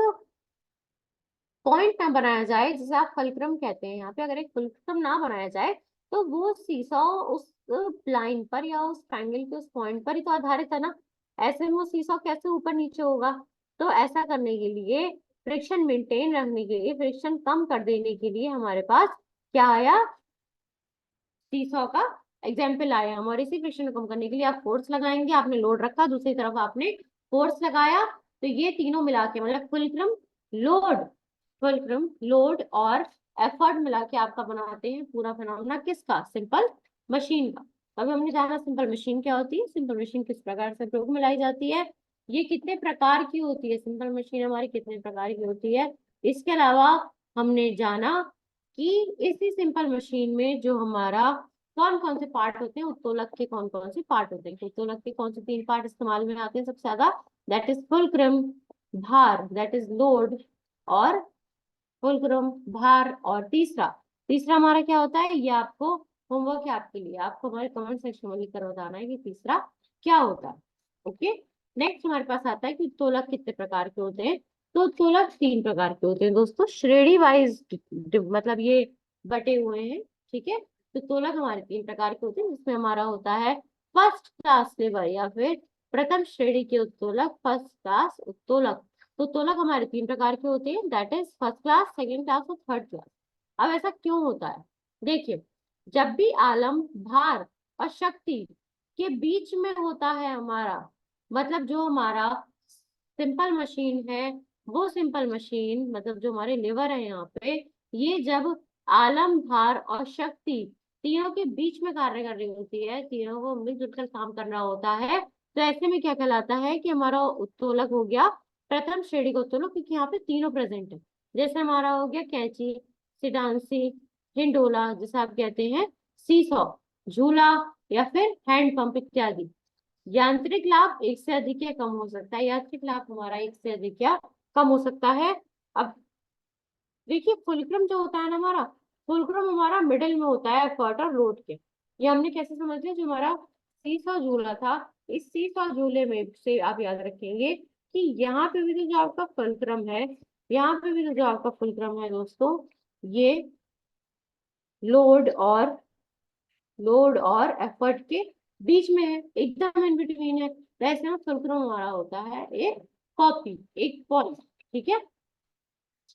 पॉइंट ना बनाया जाए, जिसे आप फुलक्रम कहते हैं, यहाँ पे अगर एक फुलक्रम ना बनाया जाए, तो वो सीसॉ उस लाइन पर या उस ट्रायंगल के उस पॉइंट पर ही तो आधारित है ना। ऐसे में वो सीसॉ कैसे ऊपर नीचे होगा। तो ऐसा करने के लिए, फ्रिक्शन मेंटेन रखने के लिए, फ्रिक्शन कम कर देने के लिए हमारे पास क्या आया, सीसॉ का एग्जाम्पल आया हम। और इसी फ्रिक्शन को कम करने के लिए आप फोर्स लगाएंगे, आपने लोड रखा, दूसरी तरफ आपने फोर्स लगाया, तो ये तीनों मिला के मतलब फुलक्रम लोड, फुलक्रम लोड और एफर्ट मिला के आपका बनाते हैं पूरा फिनोमेना किसका, सिंपल मशीन का। अभी हमने जाना सिंपल मशीन क्या होती है, सिंपल मशीन किस प्रकार से प्रयोग में लाई जाती है, ये कितने प्रकार की होती है, सिंपल मशीन हमारी कितने प्रकार की होती है। इसके अलावा हमने जाना कि इसी सिंपल मशीन में जो हमारा कौन कौन से पार्ट होते हैं, उत्तोलक के कौन कौन से पार्ट होते हैं। उत्तोलक के कौन से तीन पार्ट इस्तेमाल में आते हैं सबसे ज्यादा, दैट इज फुलक्रम, भार दैट इज लोड, और फुलक्रम, भार, और तीसरा, तीसरा हमारा क्या होता है, ये आपको होमवर्क है आपके लिए, आपको हमारे कमेंट सेक्शन में लिखकर बताना है कि तीसरा क्या होता है। ओके, नेक्स्ट हमारे पास आता है कि उत्तोलक कितने प्रकार के होते हैं। तो उत्तोलक तीन प्रकार के होते हैं दोस्तों, श्रेणी वाइज, मतलब ये बटे हुए हैं, ठीक है। तो उत्तोलक हमारे तीन प्रकार के होते हैं, जिसमें हमारा होता है फर्स्ट क्लास लेवल या फिर प्रथम श्रेणी के उत्तोलक, फर्स्ट क्लास उत्तोलक। तो तोलक हमारे तीन प्रकार के होते हैं, that is first class, second class और थर्ड क्लास। अब ऐसा क्यों होता है, देखिए, जब भी आलम, भार और शक्ति के बीच में होता है हमारा, मतलब जो हमारा सिंपल मशीन है, वो सिंपल मशीन मतलब जो हमारे लेवर है यहाँ पे, ये जब आलम, भार और शक्ति तीनों के बीच में कार्य कर रही होती है, तीनों को मिलजुल कर काम करना होता है, तो ऐसे में क्या कहलाता है कि हमारा उत्तोलक हो गया प्रथम श्रेणी का उत्तोलक, क्योंकि यहाँ पे तीनों प्रेजेंट है। जैसे हमारा हो गया कैंची, सिडांसी, हिंडोला, जिसे आप कहते हैं सीसॉ, झूला, या फिर हैंड पंप इत्यादि। यांत्रिक लाभ एक से अधिक या कम हो सकता है, यांत्रिक लाभ हमारा एक से अधिक या कम हो सकता है। अब देखिए, फुलक्रम जो होता है ना हमारा, फुलक्रम हमारा मिडिल में होता है एफर्ट और लोड के। ये हमने कैसे समझ लिया, जो हमारा सीसॉ झूला था, इस सीसॉ झूले में से आप याद रखेंगे कि यहाँ पे भी तो जो आपका फुलक्रम है, यहाँ पे भी तो जो आपका फुलक्रम है दोस्तों, ये लोड और एफर्ट के बीच में है, एकदम इन बिटवीन है। तो ऐसे में फुलक्रम हमारा होता है एक कॉपी, एक पॉइंट, ठीक है।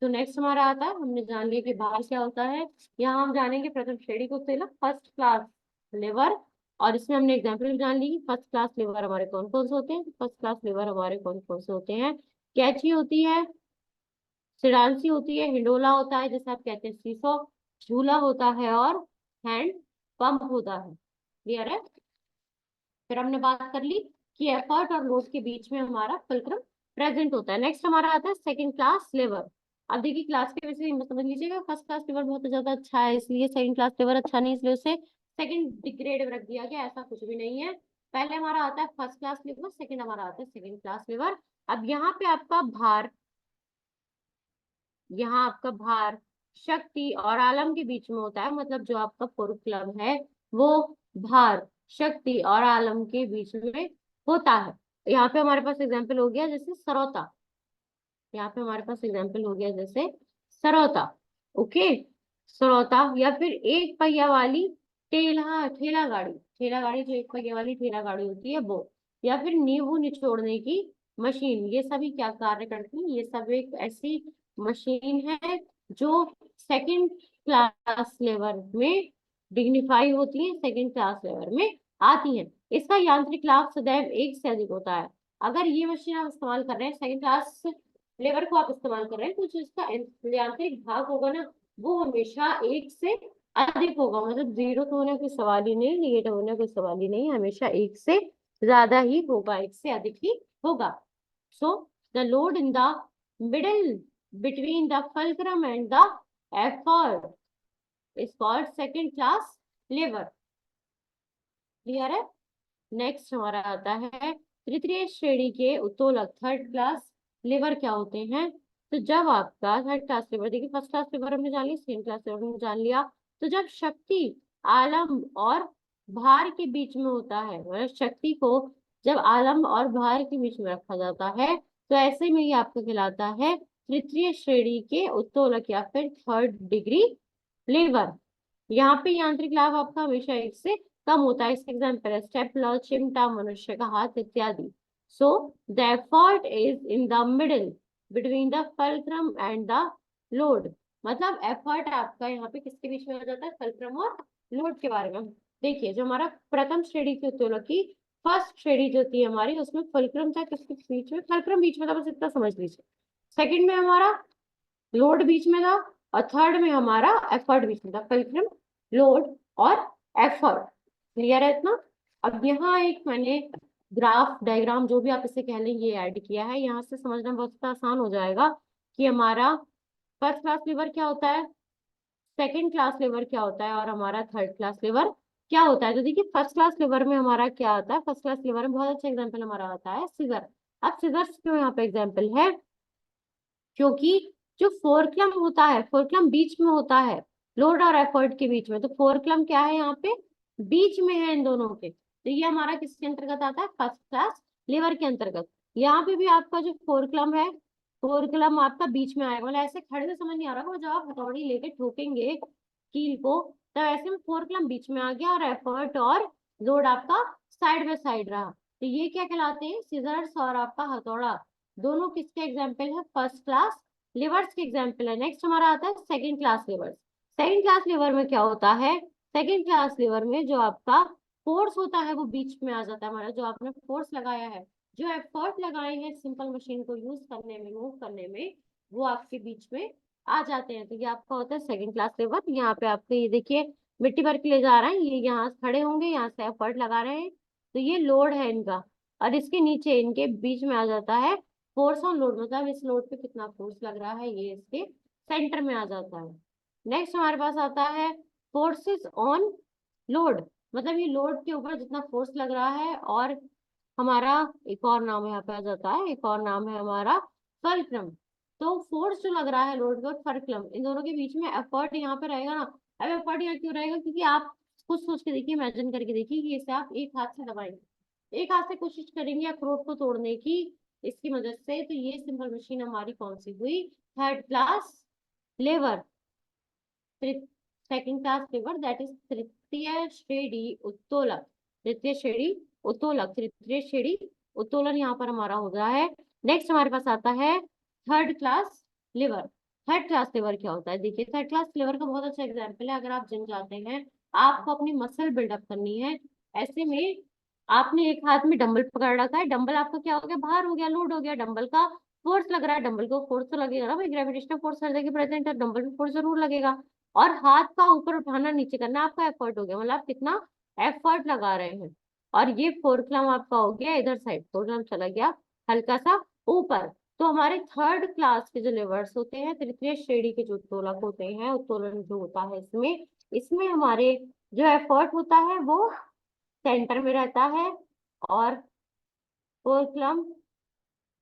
तो नेक्स्ट हमारा आता है, हमने जान लिया कि भार क्या होता है। यहाँ हम जानेंगे प्रथम श्रेणी को उत्तोलक, फर्स्ट क्लास लेवर, और इसमें हमने एग्जाम्पल जान ली कि फर्स्ट क्लास लेवर हमारे कौन कौन से होते हैं। फर्स्ट क्लास लेवर हमारे कौन कौन से होते हैं, कैंची होती है, सिडांसी होती है, हिंडोला होता है जैसे आप कहते हैं सीसो, झूला होता है, और हैंड पंप होता है। क्लियर है। फिर हमने बात कर ली कि एफर्ट और लोड के बीच में हमारा फुलक्रम प्रेजेंट होता है। नेक्स्ट हमारा आता है सेकंड क्लास लेवर। अब देखिए, क्लास के वैसे समझ लीजिएगा, फर्स्ट क्लास लेवर बहुत ज्यादा अच्छा है, इसलिए सेकंड क्लास लेवर अच्छा नहीं, इसलिए उसे सेकंड ग्रेड में रख दिया गया, ऐसा कुछ भी नहीं है। पहले हमारा आता है फर्स्ट क्लास लेवर, सेकंड हमारा आता है सेकंड क्लास लेवर। अब यहाँ पे आपका भार, यहाँ आपका भार शक्ति और आलम के बीच में होता है, मतलब जो आपका फुलक्रम है वो भार, शक्ति और आलम के बीच में होता है। यहाँ पे हमारे पास एग्जाम्पल हो गया जैसे सरौता, यहाँ पे हमारे पास एग्जाम्पल हो गया जैसे सरौता। ओके, सरौता, या फिर एक पहिया वाली ठेला गाड़ी, ठेला गाड़ी जो एक पहिया वाली ठेला गाड़ी होती है वो, या फिर नींबू निचोड़ने की मशीन, ये सभी क्या कार्य करती है, ये सब एक ऐसी मशीन है जो सेकंड क्लास लेवल में डिग्निफाई होती है, सेकंड क्लास लेवल में आती हैं। इसका यांत्रिक लाभ सदैव एक से अधिक होता है। अगर ये मशीन आप इस्तेमाल कर रहे हैं, सेकंड क्लास लेवल को आप इस्तेमाल कर रहे हैं, तो जो इसका यांत्रिक भाग होगा ना, वो हमेशा एक से अधिक होगा। मतलब जीरो तो होने कोई सवाल ही नहीं, निगेटिव होने कोई सवाल ही नहीं, हमेशा एक से ज्यादा ही होगा, एक से अधिक ही होगा। So the load in the middle between the fulcrum and the effort is called second class lever। Clear है? नेक्स्ट हमारा आता है तृतीय श्रेणी के उत्तोलक, थर्ड क्लास लेवर क्या होते हैं। तो जब आपका थर्ड क्लास लेवर, देखिए फर्स्ट क्लास लेवर हमने जान लिया, सेकंड क्लास लेवर हमने जान लिया। तो जब शक्ति आलम और भार के बीच में होता है, मतलब शक्ति को जब आलम और भार के बीच में रखा जाता है, तो ऐसे में ये आपका कहलाता है तृतीय श्रेणी के उत्तोलक या फिर थर्ड डिग्री लेवर। यहाँ पे यांत्रिक लाभ आपका हमेशा एक से कम होता है। इसके एग्जाम्पल है स्टेपलर, चिमटा, मनुष्य का हाथ इत्यादि। So the effort is in the middle between the fulcrum and the load. मतलब एफर्ट आपका यहाँ पे किसके बीच में आ जाता है, फल्क्रम और लोड के बारे में। देखिए जो हमारा प्रथम श्रेणी की उत्तोलक की फर्स्ट श्रेणी जो थी हमारी, उसमें फल्क्रम था किसके बीच में, फल्क्रम बीच में था, बस इतना समझ लीजिए। सेकंड में हमारा लोड बीच में था, और थर्ड में हमारा एफर्ट बीच में था। फल्क्रम, लोड और एफर्ट। क्लियर है इतना? अब यहाँ एक मैंने ग्राफ डायग्राम जो भी आप इसे कह लें ये ऐड किया है, यहाँ से समझना बहुत आसान हो जाएगा कि हमारा फर्स्ट क्लास लीवर क्या होता है, सेकंड क्लास लीवर क्या होता है, और हमारा थर्ड क्लास लीवर क्या होता है। तो देखिए फर्स्ट क्लास लीवर में हमारा क्या आता है, फर्स्ट क्लास लीवर में बहुत अच्छा एग्जाम्पल हमारा आता है सीजर। अब सीजर्स क्यों यहाँ पे एग्जाम्पल है, क्योंकि जो फोरक्लम होता है, फोरक्लम बीच में होता है लोड और एफर्ट के बीच में। तो फोरक्लम क्या है यहाँ पे, बीच में है इन दोनों के। तो ये हमारा किसके अंतर्गत आता है, फर्स्ट क्लास लीवर के अंतर्गत। यहाँ पे भी आपका जो फोरक्लम है, फोरक्लम आपका बीच में आएगा। मतलब ऐसे खड़े से समझ नहीं आ रहा होगा, जब आप हथौड़ी लेके ठोकेंगे कील को, तब ऐसे में फोरक्लम बीच में आ गया और एफर्ट और लोड आपका साइड बाय साइड रहा। तो ये क्या कहलाते हैं, सीजर्स और आपका हथौड़ा, दोनों किसके एग्जाम्पल है, फर्स्ट क्लास लिवर्स के एग्जाम्पल है। नेक्स्ट हमारा आता है second class levers. Second class liver में क्या होता है, सेकंड क्लास लिवर में जो आपका फोर्स होता है वो बीच में आ जाता है। हमारा जो आपने फोर्स लगाया है, जो एफर्ट लगाए हैं सिंपल मशीन को यूज करने में, मूव करने में, वो आपके बीच में आ जाते हैं। तो ये आपका होता है सेकंड क्लास लिवर। यहाँ पे आपको ये देखिए मिट्टी भर के ले जा रहे हैं, ये यहाँ खड़े होंगे, यहाँ से एफर्ट लगा रहे हैं, तो ये लोड है इनका, और इसके नीचे इनके बीच में आ जाता है फोर्स ऑन लोड। मतलब इस लोड पे कितना फोर्स लग रहा है, ये इसके सेंटर में आ जाता है। नेक्स्ट हमारे पास आता है फोर्सेस ऑन लोड। मतलब ये लोड के ऊपर जितना फोर्स लग रहा है, और हमारा एक और नाम यहाँ पे आ जाता है, एक और नाम है हमारा फल्क्रम। तो फोर्स जो लग रहा है लोड और फल्क्रम, इन दोनों के बीच में एफर्ट यहाँ पे रहेगा ना। अब एफर्ट यहाँ क्यों रहेगा, क्योंकि आप खुद सोच के देखिए, इमेजिन करके देखिए कि इसे आप एक हाथ से दबाएंगे, एक हाथ से कोशिश करेंगे अखरोट को तोड़ने की इसकी मदद से, तो ये सिंपल मशीन हमारी कौन सी हुई, third class lever. Second class lever that is तृतीय श्रेणी उत्तोलक। तृतीय श्रेणी उत्तोलक, तृतीय श्रेणी उत्तोलन यहाँ पर हमारा हो रहा है। नेक्स्ट हमारे पास आता है third class liver. Third class liver क्या होता है, देखिए थर्ड क्लास लिवर का बहुत अच्छा एग्जाम्पल है। अगर आप जिम जाते हैं, आपको अपनी मसल बिल्डअप करनी है, ऐसे में आपने एक हाथ में डंबल पकड़ रखा है, डंबल आपका क्या हो गया, भार हो गया, लोड हो गया, डंबल का फोर्स लग रहा है, डंबल को फोर्स तो लगेगा ना भाई, ग्रेविटेशनल फोर्स हर जगह प्रेजेंट है, डंबल में फोर्स जरूर लगेगा। और हाथ का ऊपर उठाना नीचे करना आपका एफर्ट हो गया, मतलब आप कितना एफर्ट लगा रहे हैं। और ये फोरक्लम आपका हो गया इधर साइड, फोरक्लम चला गया हल्का सा ऊपर। तो हमारे थर्ड क्लास के जो लिवर्स होते हैं, तृतीय श्रेणी के जो उत्तोलक होते हैं, उत्तोलन जो होता है इसमें, इसमें हमारे जो एफर्ट होता है वो सेंटर में रहता है, और फोरक्लम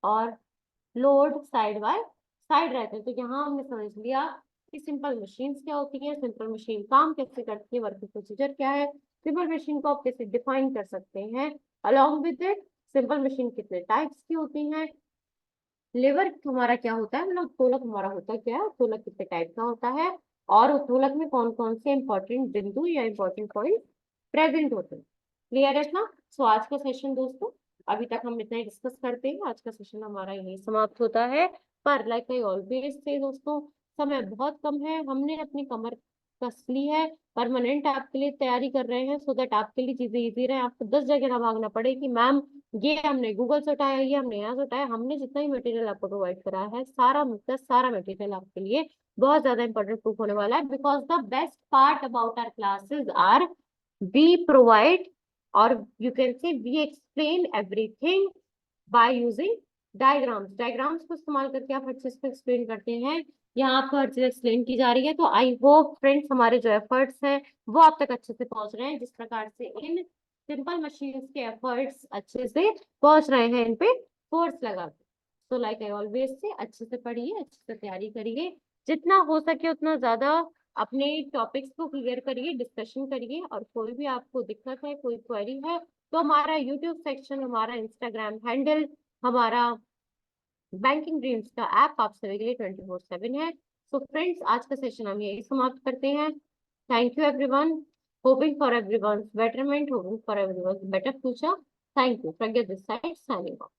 और लोड साइड बाय साइड रहते हैं। तो यहाँ हमने समझ लिया कि सिंपल मशीन्स क्या होती हैं, सिंपल मशीन काम कैसे करती है, वर्किंग प्रोसीजर क्या है, सिंपल मशीन को आप कैसे डिफाइन कर सकते हैं। Along with it simple machine कितने टाइप्स की होती हैं, लेवर हमारा क्या होता है, मतलब उत्तोलक हमारा होता है क्या है, उत्तोलक कितने टाइप का होता है, और उत्तोलक में कौन कौन से इंपॉर्टेंट बिंदु या इंपॉर्टेंट पॉइंट प्रेजेंट होते हैं। क्लियर है ना? सो आज का सेशन दोस्तों, अभी तक हम इतना ही डिस्कस करते हैं, आज का सेशन हमारा यही समाप्त होता है। पर लाइक आई ऑलवेज से दोस्तों, समय बहुत कम है, हमने अपनी कमर कस ली है, परमानेंट आपके लिए तैयारी कर रहे हैं, सो दैट आपके लिए चीजें इजी रहे, आपको 10 जगह ना भागना पड़े कि मैम ये हमने गूगल से उठाया, ये हमने यहाँ से उठाया। हमने जितना ही मटेरियल आपको प्रोवाइड करा है, सारा मटेरियल आपके लिए बहुत ज्यादा इंपॉर्टेंट प्रूफ होने वाला है, because the best part about our classes are we provide, और you can say we explain everything by using diagrams. Diagrams को इस्तेमाल करके आप अच्छे से एक्सप्लेन करते हैं, यहाँ आपको हर चीज एक्सप्लेन की जा रही है। तो आई होप फ्रेंड्स हमारे जो एफर्ट्स हैं वो आप तक अच्छे से पहुंच रहे हैं, जिस प्रकार से इन सिंपल मशीन्स के एफर्ट्स अच्छे से पहुंच रहे हैं इन पे फोर्स लगा के। तो लाइक आई ऑलवेज से अच्छे से पढ़िए, अच्छे से तैयारी करिए, जितना हो सके उतना ज्यादा अपने टॉपिक्स को क्लियर करिए, डिस्कशन करिए, और कोई भी आपको दिक्कत है, कोई क्वेरी है, तो हमारा यूट्यूब सेक्शन, हमारा इंस्टाग्राम हैंडल, हमारा बैंकिंग ड्रीम्स का ऐप आप सभी के लिए 24/7 है। सो फ्रेंड्स, आज का सेशन हम यही समाप्त करते हैं। Thank you everyone, hoping for everyone's betterment, hoping for everyone's better future. Thank you, Pragya this side signing off.